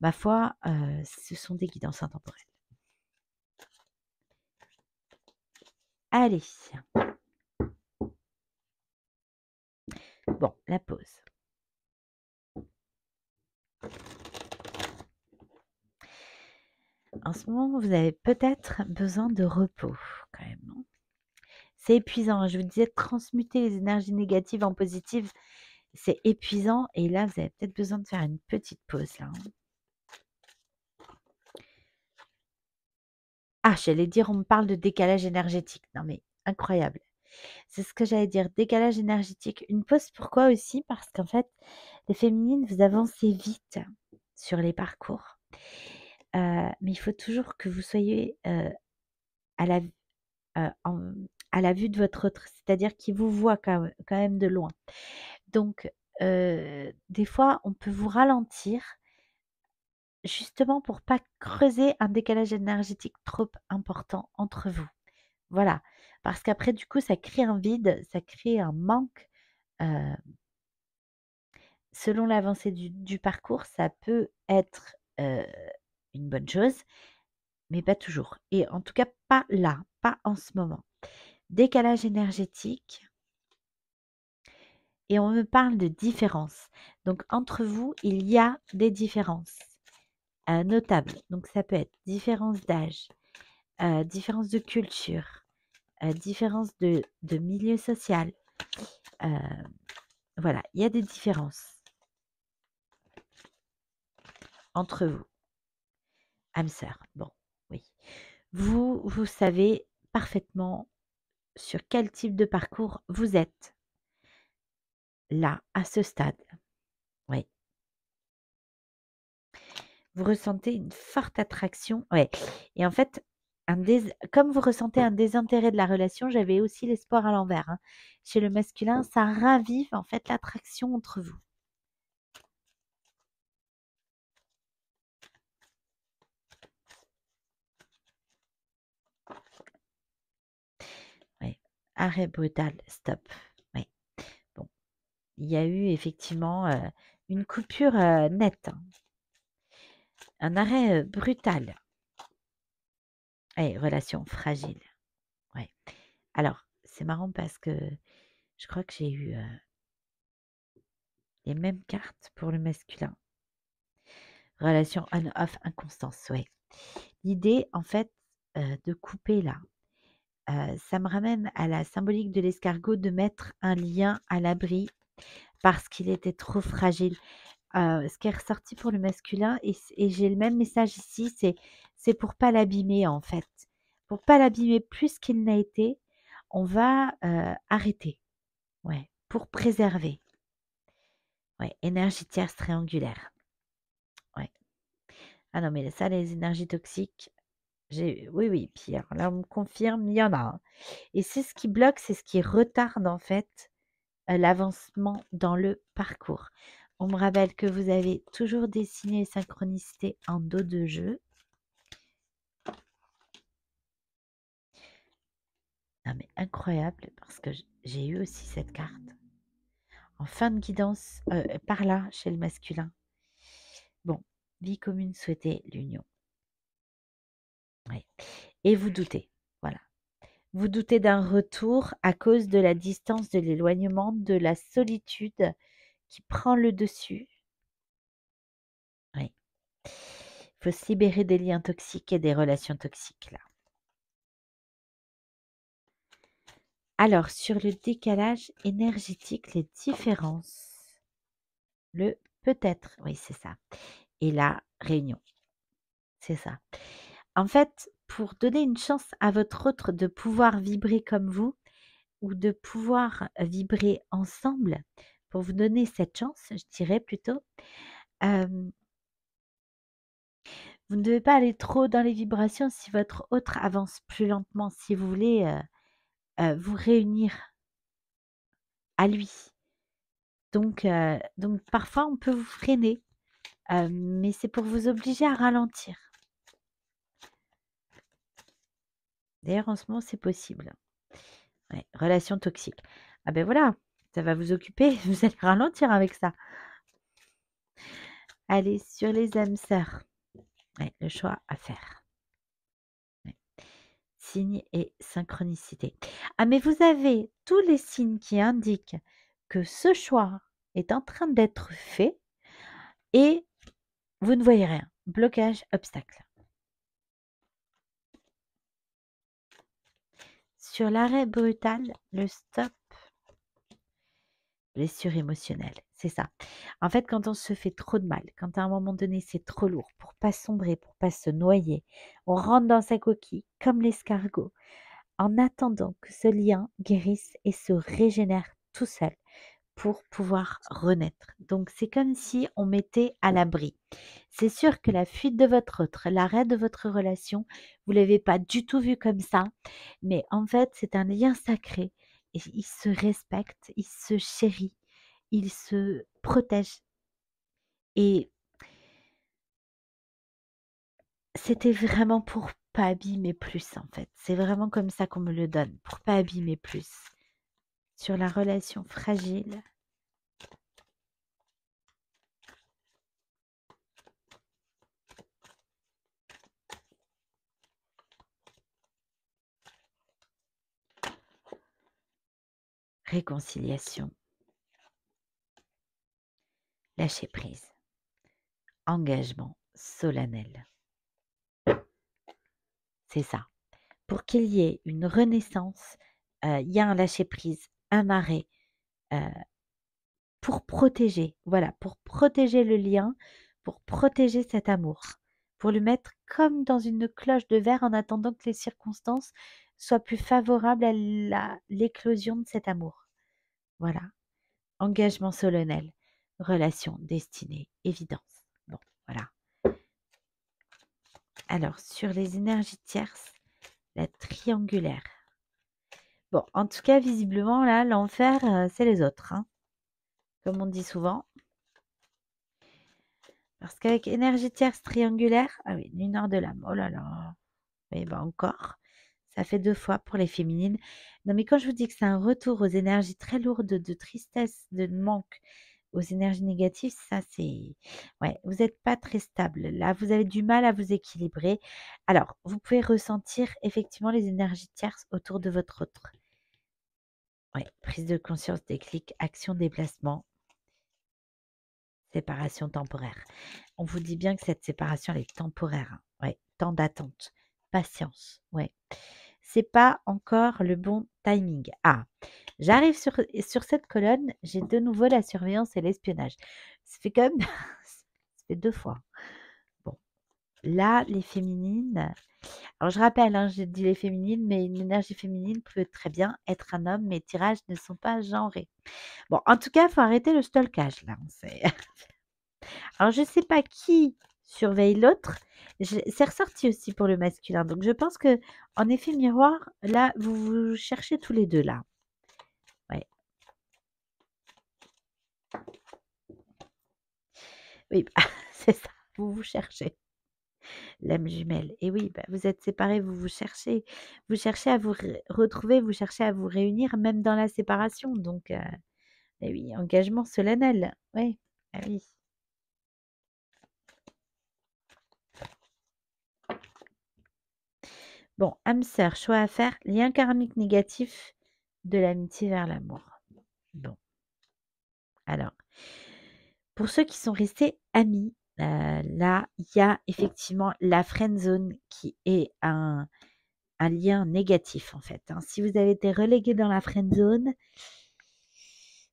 Ma foi, ce sont des guidances intemporelles. Allez. Bon, la pause. En ce moment, vous avez peut-être besoin de repos quand même, non? C'est épuisant. Je vous disais, transmuter les énergies négatives en positives, c'est épuisant. Et là, vous avez peut-être besoin de faire une petite pause là. Ah, j'allais dire, on me parle de décalage énergétique. Non mais incroyable. C'est ce que j'allais dire, décalage énergétique. Une pause, pourquoi aussi? Parce qu'en fait, les féminines, vous avancez vite sur les parcours. Mais il faut toujours que vous soyez à la, à la vue de votre autre, c'est-à-dire qu'il vous voit quand même de loin. Donc, des fois, on peut vous ralentir justement pour pas creuser un décalage énergétique trop important entre vous. Voilà, parce qu'après du coup, ça crée un vide, ça crée un manque, heu, selon l'avancée du parcours, ça peut être, une bonne chose, mais pas toujours et en tout cas pas là, pas en ce moment. Décalage énergétique et on me parle de différences. Donc entre vous, il y a des différences, notables. Donc ça peut être différence d'âge, différence de culture, différence de milieu social, heu, voilà, il y a des différences entre vous, âmes sœurs. Bon, oui. Vous savez parfaitement sur quel type de parcours vous êtes, là, à ce stade. Oui. Vous ressentez une forte attraction, ouais et en fait, comme vous ressentez un désintérêt de la relation, j'avais aussi l'espoir à l'envers, hein. Chez le masculin, ça ravive en fait l'attraction entre vous. Ouais. Arrêt brutal, stop. Oui. Bon, il y a eu effectivement, une coupure, nette, hein. Un arrêt, brutal. Ouais, relation fragile. Ouais. Alors, c'est marrant parce que je crois que j'ai eu, les mêmes cartes pour le masculin. Relation on-off, inconstance, ouais. L'idée, en fait, de couper là, ça me ramène à la symbolique de l'escargot de mettre un lien à l'abri parce qu'il était trop fragile. Ce qui est ressorti pour le masculin et j'ai le même message ici, c'est pour pas l'abîmer, en fait. Pour pas l'abîmer plus qu'il n'a été, on va, arrêter, ouais, pour préserver. Ouais, énergie tierce triangulaire. Ouais. Ah non, mais ça, les énergies toxiques, oui, oui, puis alors là, on me confirme, il y en a, hein et c'est ce qui bloque, c'est ce qui retarde, en fait, l'avancement dans le parcours. On me rappelle que vous avez toujours dessiné les synchronicités en dos de jeu. Non, mais incroyable parce que j'ai eu aussi cette carte. En fin de guidance, par là, chez le masculin. Bon, vie commune souhaitée, l'union. Oui. Et vous doutez, voilà. Vous doutez d'un retour à cause de la distance, de l'éloignement, de la solitude qui prend le dessus. Oui. Il faut se libérer des liens toxiques et des relations toxiques là. Alors, sur le décalage énergétique, les différences, le peut-être, oui, c'est ça. Et la réunion, c'est ça. En fait, pour donner une chance à votre autre de pouvoir vibrer comme vous ou de pouvoir vibrer ensemble, pour vous donner cette chance, je dirais plutôt, euh, vous ne devez pas aller trop dans les vibrations si votre autre avance plus lentement, si vous voulez vous réunir à lui. Donc parfois on peut vous freiner, mais c'est pour vous obliger à ralentir. D'ailleurs en ce moment c'est possible. Ouais, relation toxique. Ah ben voilà, ça va vous occuper, vous allez ralentir avec ça. Allez, sur les âmes sœurs. Ouais, le choix à faire. Ouais. Signe et synchronicité. Ah mais vous avez tous les signes qui indiquent que ce choix est en train d'être fait et vous ne voyez rien. Blocage, obstacle. Sur l'arrêt brutal, le stop, blessure émotionnelle, c'est ça. En fait, quand on se fait trop de mal, quand à un moment donné c'est trop lourd, pour pas sombrer, pour pas se noyer, on rentre dans sa coquille comme l'escargot, en attendant que ce lien guérisse et se régénère tout seul pour pouvoir renaître. Donc c'est comme si on mettait à l'abri. C'est sûr que la fuite de votre autre, l'arrêt de votre relation, vous l'avez pas du tout vu comme ça, mais en fait c'est un lien sacré et il se respecte, il se chérit, il se protège et c'était vraiment pour pas abîmer plus, en fait. C'est vraiment comme ça qu'on me le donne, pour pas abîmer plus. Sur la relation fragile, réconciliation, lâcher prise, engagement solennel. C'est ça. Pour qu'il y ait une renaissance, il y a un lâcher prise, un arrêt, heu, pour protéger, voilà, pour protéger le lien, pour protéger cet amour, pour le mettre comme dans une cloche de verre en attendant que les circonstances soient plus favorables à l'éclosion de cet amour. Voilà, engagement solennel, relation, destinée, évidence. Bon, voilà. Alors, sur les énergies tierces, la triangulaire. Bon, en tout cas, visiblement, là, l'enfer, c'est les autres, hein, comme on dit souvent. Parce qu'avec énergie tierce triangulaire, ah oui, lunaire de l'âme, oh là là, et ben encore, ça fait 2 fois pour les féminines. Non, mais quand je vous dis que c'est un retour aux énergies très lourdes de tristesse, de manque, aux énergies négatives, ça c'est ouais, vous n'êtes pas très stable. Là, vous avez du mal à vous équilibrer. Alors, vous pouvez ressentir effectivement les énergies tierces autour de votre autre. Ouais, prise de conscience, déclic, action, déplacement, séparation temporaire. On vous dit bien que cette séparation, elle est temporaire, hein. Ouais, temps d'attente, patience, ouais. C'est pas encore le bon timing. Ah, j'arrive sur cette colonne, j'ai de nouveau la surveillance et l'espionnage. Ça fait quand même ça fait 2 fois. Bon, là, les féminines alors je rappelle, hein, j'ai dit les féminines, mais une énergie féminine peut très bien être un homme, mes tirages ne sont pas genrés. Bon, en tout cas, il faut arrêter le stalkage là, c'est alors je sais pas qui surveille l'autre, c'est ressorti aussi pour le masculin, donc je pense qu'en effet miroir, là, vous vous cherchez tous les 2 là. Ouais. Oui, bah, c'est ça, vous vous cherchez. L'âme jumelle et oui, bah, vous êtes séparés, vous vous cherchez. Vous cherchez à vous retrouver, vous cherchez à vous réunir même dans la séparation donc et oui, engagement solennel. Oui, ah oui. Bon, âme sœur, choix à faire, lien karmique négatif de l'amitié vers l'amour. Bon, alors, pour ceux qui sont restés amis, là, il y a effectivement la friend zone qui est un lien négatif en fait, hein. Si vous avez été relégué dans la friend zone,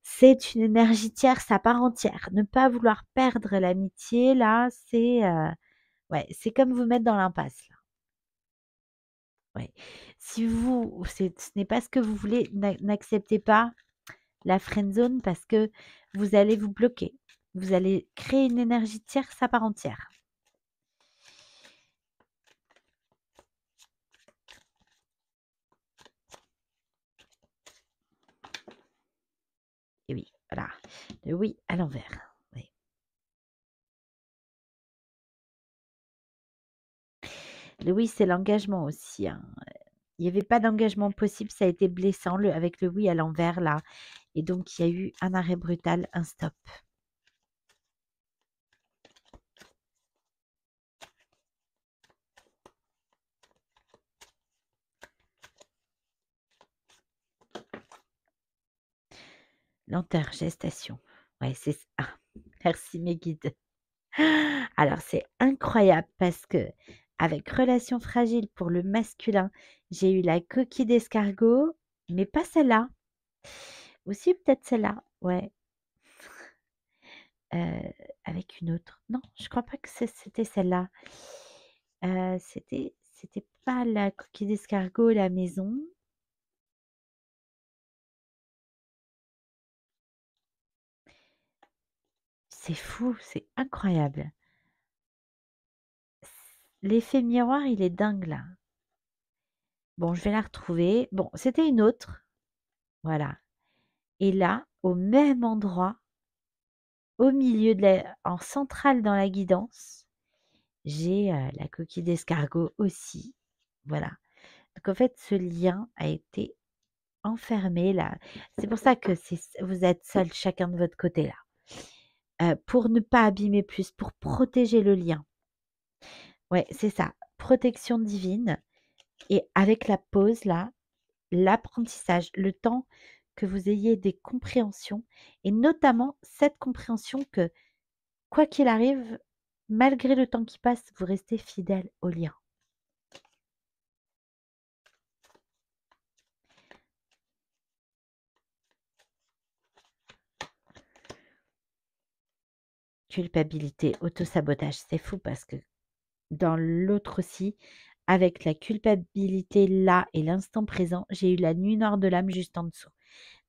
c'est une énergie tierce à part entière. Ne pas vouloir perdre l'amitié là, c'est, ouais, c'est comme vous mettre dans l'impasse là. Ouais. Si vous ce n'est pas ce que vous voulez, n'acceptez pas la friend zone parce que vous allez vous bloquer. Vous allez créer une énergie tierce à part entière. Et oui, voilà, le oui à l'envers. Oui. Le oui, c'est l'engagement aussi, hein. Il y avait pas d'engagement possible, ça a été blessant avec le oui à l'envers là et donc il y a eu un arrêt brutal, un stop. Lenteur, gestation. Ouais, c'est ça. Ah, merci mes guides. Alors c'est incroyable parce que avec relation fragile pour le masculin, j'ai eu la coquille d'escargot, mais pas celle-là. Aussi peut-être celle-là, ouais. Heu, avec une autre. Non, je crois pas que c'était celle-là. C'était pas la coquille d'escargot, la maison. C'est fou, c'est incroyable. L'effet miroir, il est dingue là. Bon, je vais la retrouver. Bon, c'était une autre, voilà. Et là, au même endroit, au milieu en centrale dans la guidance, j'ai la coquille d'escargot aussi. Voilà. Donc en fait, ce lien a été enfermé là. C'est pour ça que vous êtes seuls chacun de votre côté là. Pour ne pas abîmer plus, pour protéger le lien. Ouais, c'est ça. Protection divine. Et avec la pause là, l'apprentissage, le temps que vous ayez des compréhensions et notamment cette compréhension que quoi qu'il arrive, malgré le temps qui passe, vous restez fidèle au lien. Culpabilité, autosabotage, c'est fou parce que dans l'autre aussi, avec la culpabilité là et l'instant présent, j'ai eu la nuit noire de l'âme juste en dessous.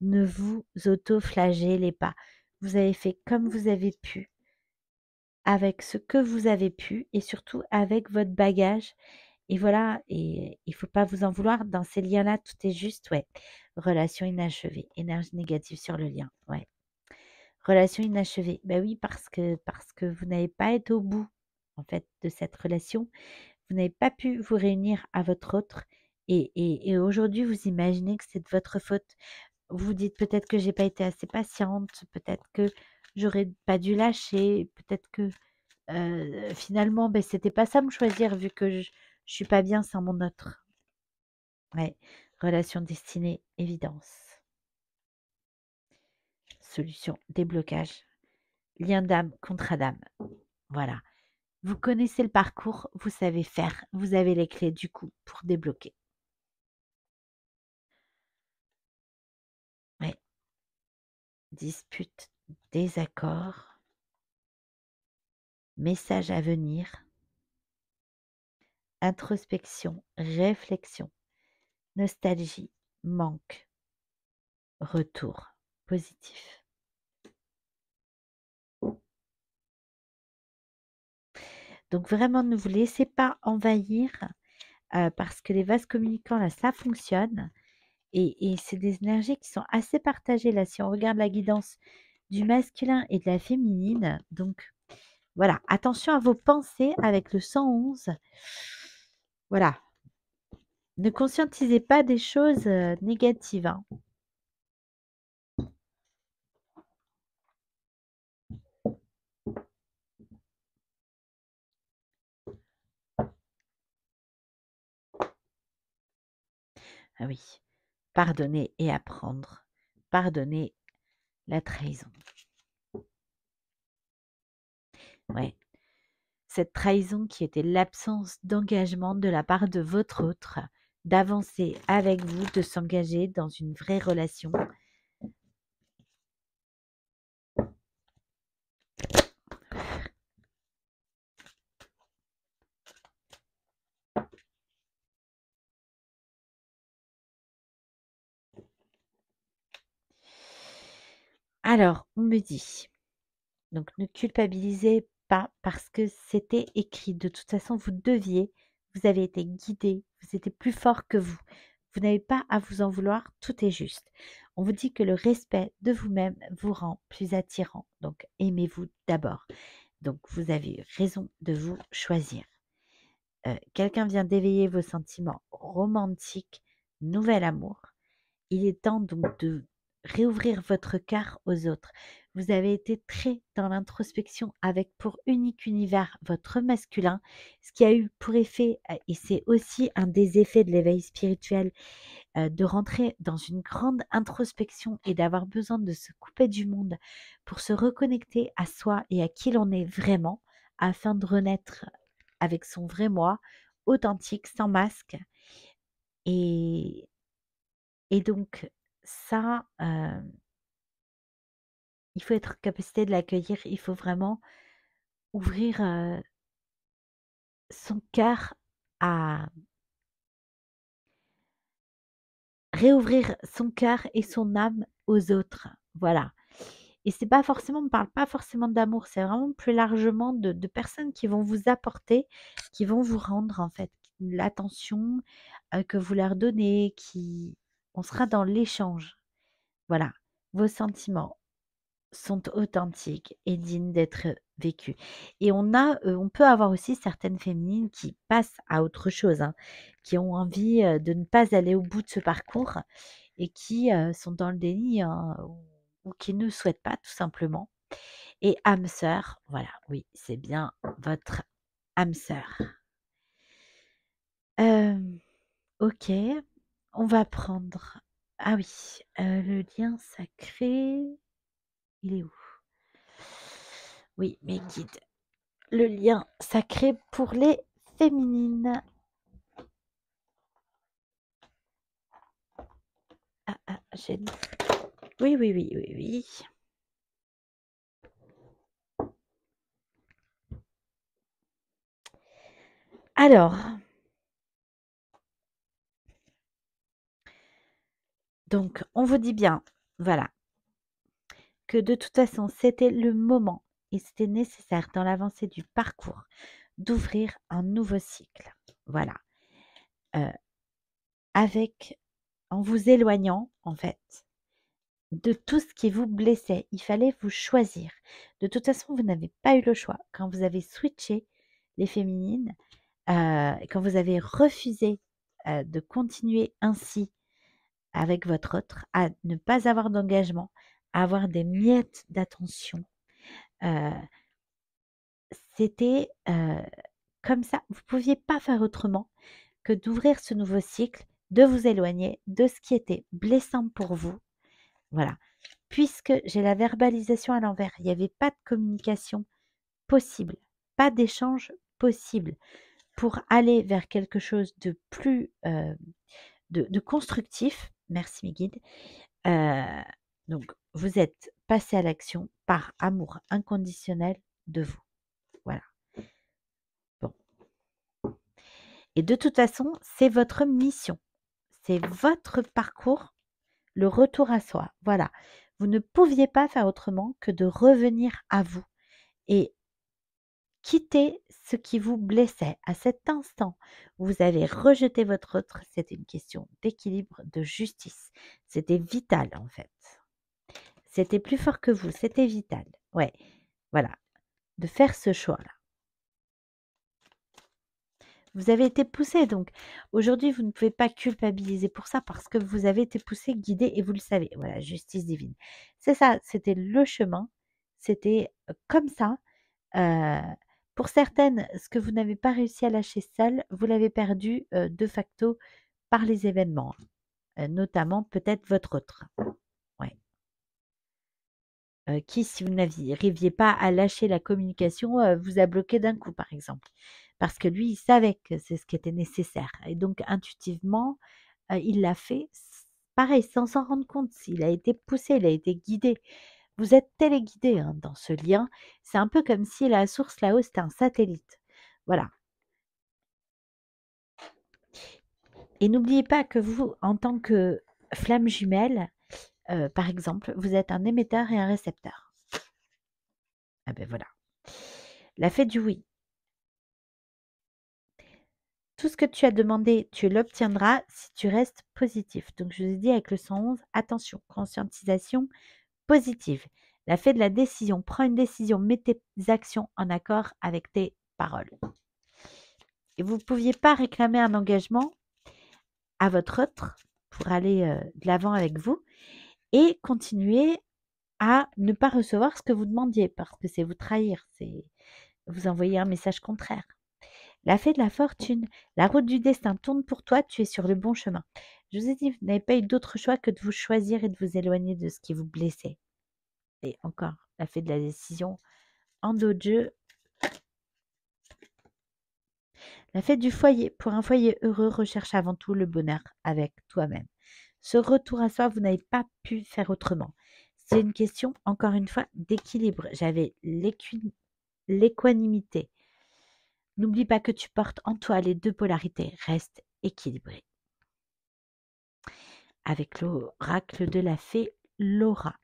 Ne vous auto-flagellez pas. Vous avez fait comme vous avez pu, avec ce que vous avez pu et surtout avec votre bagage. Et voilà, et il faut pas vous en vouloir. Dans ces liens-là, tout est juste, ouais. Relation inachevée, énergie négative sur le lien, ouais. Relation inachevée, bah oui, parce que vous n'avez pas été au bout, en fait, de cette relation. Vous n'avez pas pu vous réunir à votre autre et aujourd'hui, vous imaginez que c'est de votre faute. Vous vous dites: «Peut-être que j'ai pas été assez patiente, peut-être que j'aurais pas dû lâcher, peut-être que, finalement, beh, c'était pas ça me choisir vu que je suis pas bien sans mon autre». Ouais, relation destinée, évidence. Solution, déblocage, lien d'âme, contrat d'âme. Voilà. Vous connaissez le parcours, vous savez faire, vous avez les clés du coup pour débloquer. Ouais. Dispute, désaccord, message à venir, introspection, réflexion, nostalgie, manque, retour positif. Donc vraiment, ne vous laissez pas envahir parce que les vases communicants, là, ça fonctionne. Et c'est des énergies qui sont assez partagées, là, si on regarde la guidance du masculin et de la féminine. Donc, voilà, attention à vos pensées avec le 111. Voilà, ne conscientisez pas des choses négatives, hein. Ah oui, pardonner et apprendre. Pardonner la trahison. Ouais. Cette trahison qui était l'absence d'engagement de la part de votre autre, d'avancer avec vous, de s'engager dans une vraie relation. Alors, on me dit, donc ne culpabilisez pas parce que c'était écrit. De toute façon, vous deviez, vous avez été guidé, vous étiez plus fort que vous. Vous n'avez pas à vous en vouloir, tout est juste. On vous dit que le respect de vous-même vous rend plus attirant. Donc, aimez-vous d'abord. Donc, vous avez raison de vous choisir. Quelqu'un vient d'éveiller vos sentiments romantiques, nouvel amour. Il est temps donc de réouvrir votre cœur aux autres. Vous avez été très dans l'introspection avec pour unique univers votre masculin, ce qui a eu pour effet, et c'est aussi un des effets de l'éveil spirituel, de rentrer dans une grande introspection et d'avoir besoin de se couper du monde pour se reconnecter à soi et à qui l'on est vraiment, afin de renaître avec son vrai moi, authentique, sans masque. Et, et donc, ça, il faut être en capacité de l'accueillir. Il faut vraiment ouvrir son cœur à réouvrir son cœur et son âme aux autres. Voilà. Et c'est pas forcément, on ne parle pas forcément d'amour, c'est vraiment plus largement de personnes qui vont vous apporter, qui vont vous rendre en fait l'attention que vous leur donnez, qui on sera dans l'échange. Voilà, vos sentiments. sont authentiques et dignes d'être vécues. Et on peut avoir aussi certaines féminines qui passent à autre chose, hein, qui ont envie, de ne pas aller au bout de ce parcours et qui, sont dans le déni, hein, ou qui ne souhaitent pas tout simplement. Et âme sœur, voilà, oui, c'est bien votre âme sœur. OK, on va prendre ah oui, le lien sacré, il est où? Oui, mes guides. Le lien sacré pour les féminines. Ah, ah, j'ai oui, oui, oui, oui, oui. Alors, donc on vous dit bien, voilà, que de toute façon, c'était le moment et c'était nécessaire dans l'avancée du parcours d'ouvrir un nouveau cycle. Voilà, heu, avec en vous éloignant, en fait, de tout ce qui vous blessait. Il fallait vous choisir. De toute façon, vous n'avez pas eu le choix. Quand vous avez switché les féminines, quand vous avez refusé, de continuer ainsi avec votre autre, à ne pas avoir d'engagement, à avoir des miettes d'attention, heu, c'était, comme ça. Vous ne pouviez pas faire autrement que d'ouvrir ce nouveau cycle, de vous éloigner de ce qui était blessant pour vous. Voilà. Puisque j'ai la verbalisation à l'envers, il n'y avait pas de communication possible, pas d'échange possible pour aller vers quelque chose de plus, de constructif. Merci mes guides. Heu, donc vous êtes passé à l'action par amour inconditionnel de vous. Voilà. Bon, et de toute façon, c'est votre mission. C'est votre parcours, le retour à soi. Voilà. Vous ne pouviez pas faire autrement que de revenir à vous et quitter ce qui vous blessait. À cet instant où vous avez rejeté votre autre, c'était une question d'équilibre, de justice. C'était vital en fait. C'était plus fort que vous, c'était vital. Ouais, voilà, de faire ce choix-là. Vous avez été poussé, donc aujourd'hui, vous ne pouvez pas culpabiliser pour ça parce que vous avez été poussé, guidé et vous le savez. Voilà, justice divine. C'est ça, c'était le chemin, c'était comme ça. Heu, pour certaines, ce que vous n'avez pas réussi à lâcher seul, vous l'avez perdu, de facto par les événements, notamment peut-être votre autre. Ouais. Qui, si vous n'arriviez pas à lâcher la communication, vous a bloqué d'un coup, par exemple. Parce que lui, il savait que c'est ce qui était nécessaire et donc intuitivement, il l'a fait pareil, sans s'en rendre compte. Il a été poussé, il a été guidé. Vous êtes téléguidé, hein, dans ce lien. C'est un peu comme si la source là-haut, c'était un satellite. Voilà. Et n'oubliez pas que vous, en tant que flamme jumelle, par exemple, vous êtes un émetteur et un récepteur. Ah ben voilà. La fée du oui. Tout ce que tu as demandé, tu l'obtiendras si tu restes positif. Donc je vous ai dit avec le 111, attention, conscientisation positive. La fée de la décision. Prends une décision, mets tes actions en accord avec tes paroles. Et vous ne pouviez pas réclamer un engagement à votre autre pour aller de l'avant avec vous et continuer à ne pas recevoir ce que vous demandiez parce que c'est vous trahir, c'est vous envoyer un message contraire. La fée de la fortune, la route du destin tourne pour toi, tu es sur le bon chemin. Je vous ai dit, vous n'avez pas eu d'autre choix que de vous choisir et de vous éloigner de ce qui vous blessait. Et encore, la fée de la décision, en dos de jeu. La fête du foyer. Pour un foyer heureux, recherche avant tout le bonheur avec toi-même. Ce retour à soi, vous n'avez pas pu faire autrement. C'est une question, encore une fois, d'équilibre. J'avais l'équanimité. N'oublie pas que tu portes en toi les deux polarités. Reste équilibré. Avec l'oracle de la fée Laura.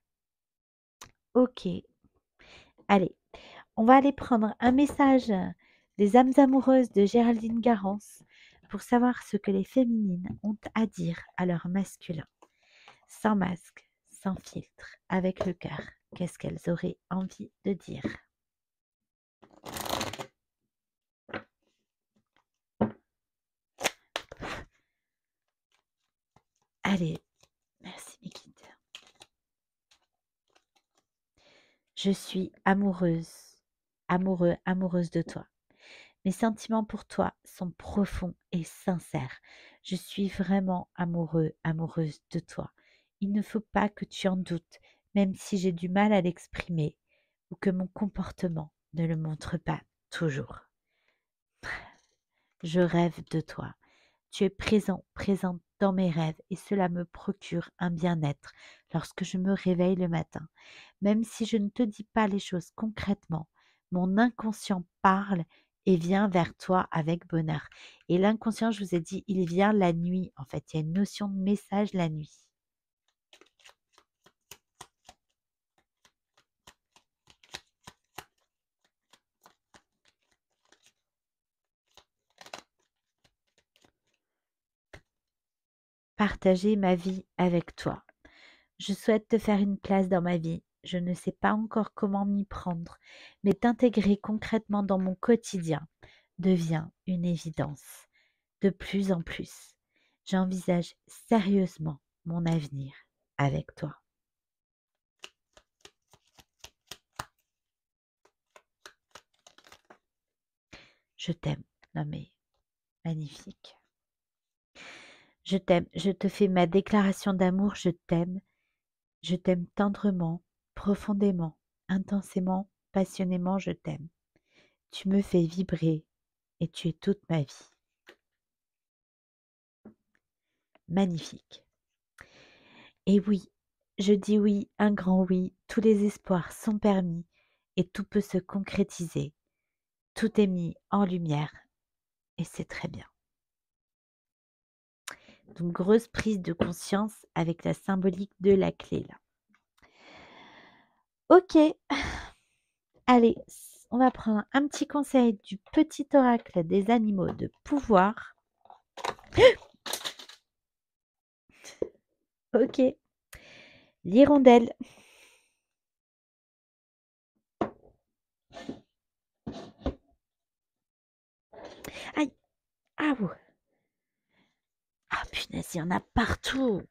Ok. Allez, on va aller prendre un message des âmes amoureuses de Géraldine Garance pour savoir ce que les féminines ont à dire à leur masculin. Sans masque, sans filtre, avec le cœur. qu'est-ce qu'elles auraient envie de dire. Allez, merci mes guides. Je suis amoureuse, amoureuse de toi. Mes sentiments pour toi sont profonds et sincères. Je suis vraiment amoureuse de toi. Il ne faut pas que tu en doutes, même si j'ai du mal à l'exprimer ou que mon comportement ne le montre pas toujours. Je rêve de toi. Tu es présente dans mes rêves et cela me procure un bien-être lorsque je me réveille le matin. Même si je ne te dis pas les choses concrètement, mon inconscient parle et vient vers toi avec bonheur. Et l'inconscient, je vous ai dit, il vient la nuit. En fait, il y a une notion de message la nuit. Partager ma vie avec toi. Je souhaite te faire une place dans ma vie. Je ne sais pas encore comment m'y prendre, mais t'intégrer concrètement dans mon quotidien devient une évidence. De plus en plus, j'envisage sérieusement mon avenir avec toi. Je t'aime. Non mais, magnifique. Je t'aime. Je te fais ma déclaration d'amour. Je t'aime. Je t'aime tendrement, profondément, intensément, passionnément. Je t'aime. Tu me fais vibrer et tu es toute ma vie. Magnifique. Et oui, je dis oui, un grand oui, tous les espoirs sont permis et tout peut se concrétiser. Tout est mis en lumière et c'est très bien. Donc grosse prise de conscience avec la symbolique de la clé là. Ok, allez, on va prendre un petit conseil du petit oracle des animaux de pouvoir. Ok, l'hirondelle. Aïe, ah ouh. Ah punaise, il y en a partout.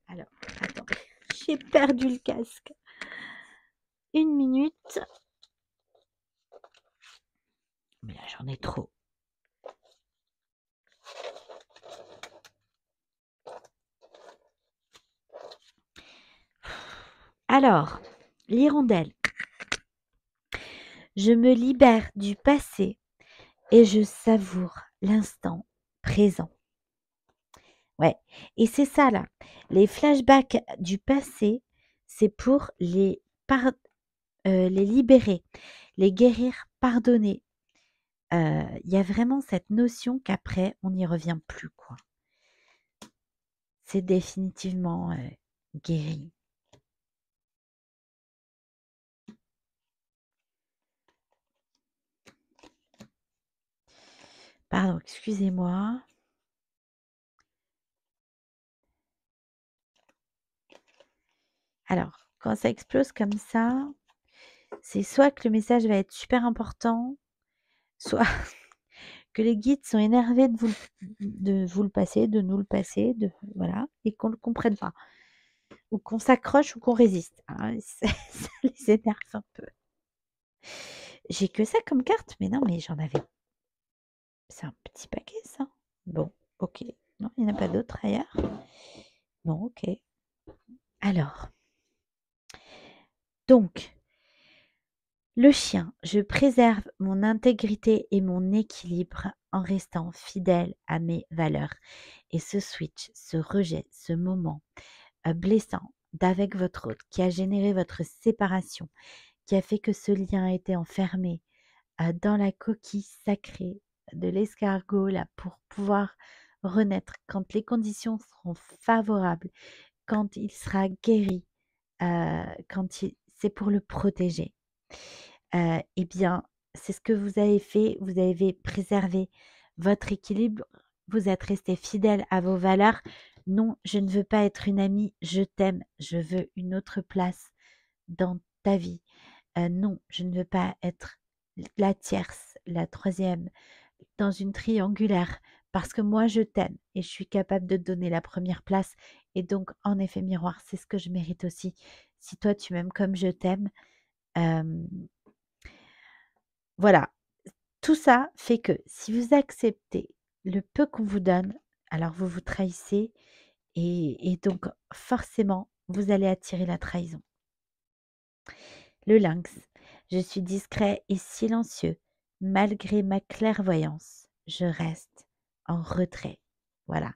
Alors, attends, j'ai perdu le casque. 1 minute. Mais là, j'en ai trop. Alors, l'hirondelle. Je me libère du passé et je savoure l'instant présent. Ouais, et c'est ça là. Les flashbacks du passé, c'est pour les libérer, les guérir, pardonner. Il y a vraiment cette notion qu'après, on n'y revient plus, quoi. C'est définitivement guéri. Pardon, excusez-moi. Alors, quand ça explose comme ça, c'est soit que le message va être super important, soit que les guides sont énervés de vous le passer, de nous le passer, voilà, et qu'on ne le comprenne pas. Ou qu'on s'accroche ou qu'on résiste. Hein, ça les énerve un peu. J'ai que ça comme carte, mais non, mais j'en avais. C'est un petit paquet, ça. Bon, ok. Non, il n'y en a pas d'autres ailleurs. Bon, ok. Alors, donc, le chien, je préserve mon intégrité et mon équilibre en restant fidèle à mes valeurs. Et ce switch, ce rejet, ce moment blessant d'avec votre hôte qui a généré votre séparation, qui a fait que ce lien a été enfermé dans la coquille sacrée de l'escargot là pour pouvoir renaître quand les conditions seront favorables, quand il sera guéri, c'est pour le protéger. Eh bien, c'est ce que vous avez fait. Vous avez préservé votre équilibre vous êtes resté fidèle à vos valeurs. Non, je ne veux pas être une amie, je t'aime, je veux une autre place dans ta vie. Non, je ne veux pas être la tierce, la troisième, dans une triangulaire, parce que moi je t'aime et je suis capable de te donner la première place. Et donc, en effet miroir, c'est ce que je mérite aussi. Si toi tu m'aimes comme je t'aime, euh, voilà. Tout ça fait que si vous acceptez le peu qu'on vous donne, alors vous vous trahissez et donc forcément, vous allez attirer la trahison. Le lynx, je suis discret et silencieux. Malgré ma clairvoyance, je reste en retrait. Voilà.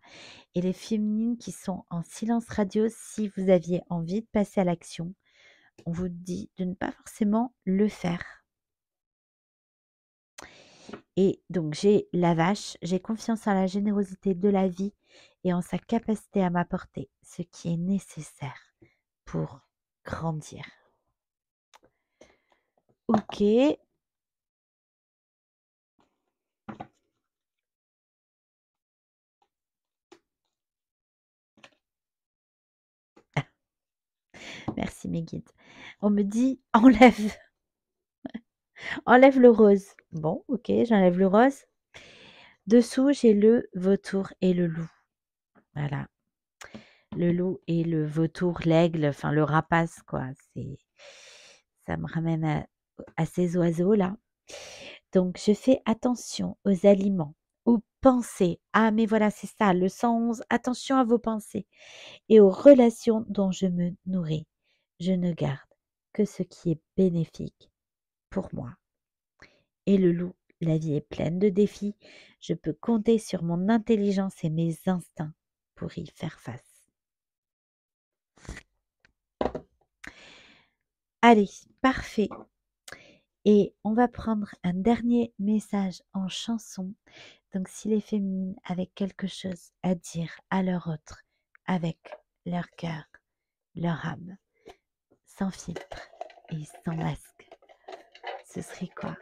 Et les féminines qui sont en silence radio, si vous aviez envie de passer à l'action, on vous dit de ne pas forcément le faire. Et donc j'ai la vache, j'ai confiance en la générosité de la vie et en sa capacité à m'apporter ce qui est nécessaire pour grandir. Ok. Merci mes guides. On me dit enlève, enlève le rose. Bon, ok, j'enlève le rose. Dessous, j'ai le vautour et le loup. Voilà. Le loup et le vautour, l'aigle, enfin le rapace, quoi. Ça me ramène à ces oiseaux-là. Donc, je fais attention aux aliments, aux pensées. Ah, mais voilà, c'est ça, le 111. Attention à vos pensées et aux relations dont je me nourris. Je ne garde que ce qui est bénéfique pour moi. Et le loup, la vie est pleine de défis. Je peux compter sur mon intelligence et mes instincts pour y faire face. Allez, parfait. Et on va prendre un dernier message en chanson. Donc, si les féminines avaient quelque chose à dire à leur autre, avec leur cœur, leur âme, sans filtre et sans masque, ce serait quoi?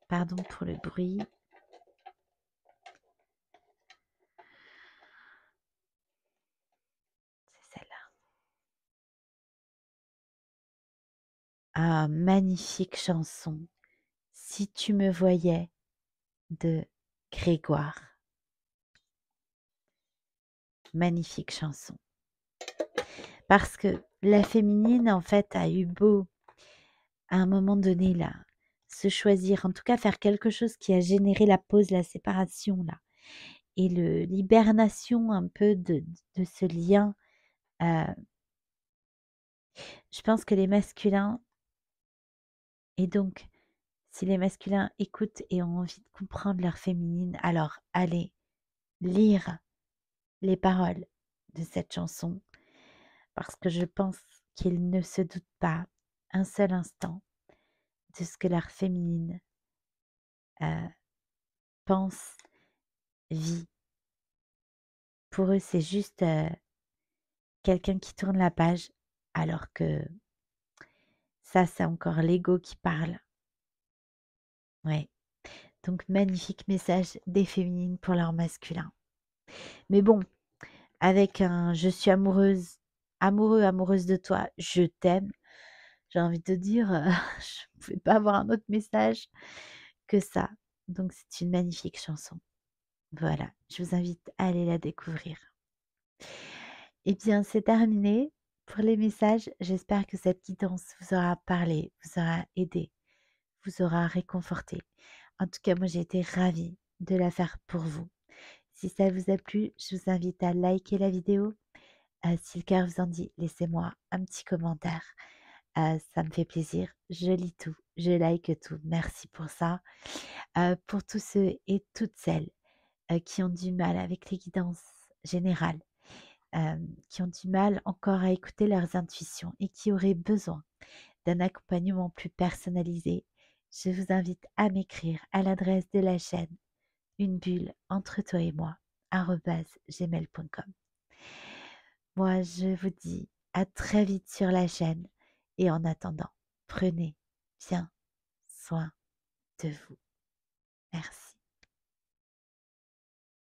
Pardon pour le bruit. C'est celle-là. Ah, magnifique chanson. Si tu me voyais de Grégoire. Magnifique chanson. Parce que la féminine, en fait, a eu beau, à un moment donné, là, se choisir, en tout cas faire quelque chose qui a généré la pause, la séparation, là, et l'hibernation un peu de ce lien. euh, je pense que les masculins, et donc, si les masculins écoutent et ont envie de comprendre leur féminine, alors allez lire les paroles de cette chanson, parce que je pense qu'ils ne se doutent pas un seul instant de ce que leur féminine euh, pense, vit. Pour eux, c'est juste quelqu'un qui tourne la page, alors que ça, c'est encore l'ego qui parle. Ouais. Donc, magnifique message des féminines pour leur masculin. Mais bon, avec un je suis amoureuse, amoureux, amoureuse de toi, je t'aime, j'ai envie de te dire, je ne pouvais pas avoir un autre message que ça. Donc, c'est une magnifique chanson. Voilà, je vous invite à aller la découvrir. Eh bien, c'est terminé pour les messages. J'espère que cette guidance vous aura parlé, vous aura aidé, vous aura réconforté. En tout cas, moi, j'ai été ravie de la faire pour vous. Si ça vous a plu, je vous invite à liker la vidéo. Si le cœur vous en dit, laissez-moi un petit commentaire. Ça me fait plaisir. Je lis tout, je like tout. Merci pour ça. Pour tous ceux et toutes celles qui ont du mal avec les guidances générales, qui ont du mal encore à écouter leurs intuitions et qui auraient besoin d'un accompagnement plus personnalisé, je vous invite à m'écrire à l'adresse de la chaîne une bulle entre toi et moi @gmail.com. Moi, je vous dis à très vite sur la chaîne et en attendant, prenez bien soin de vous. Merci.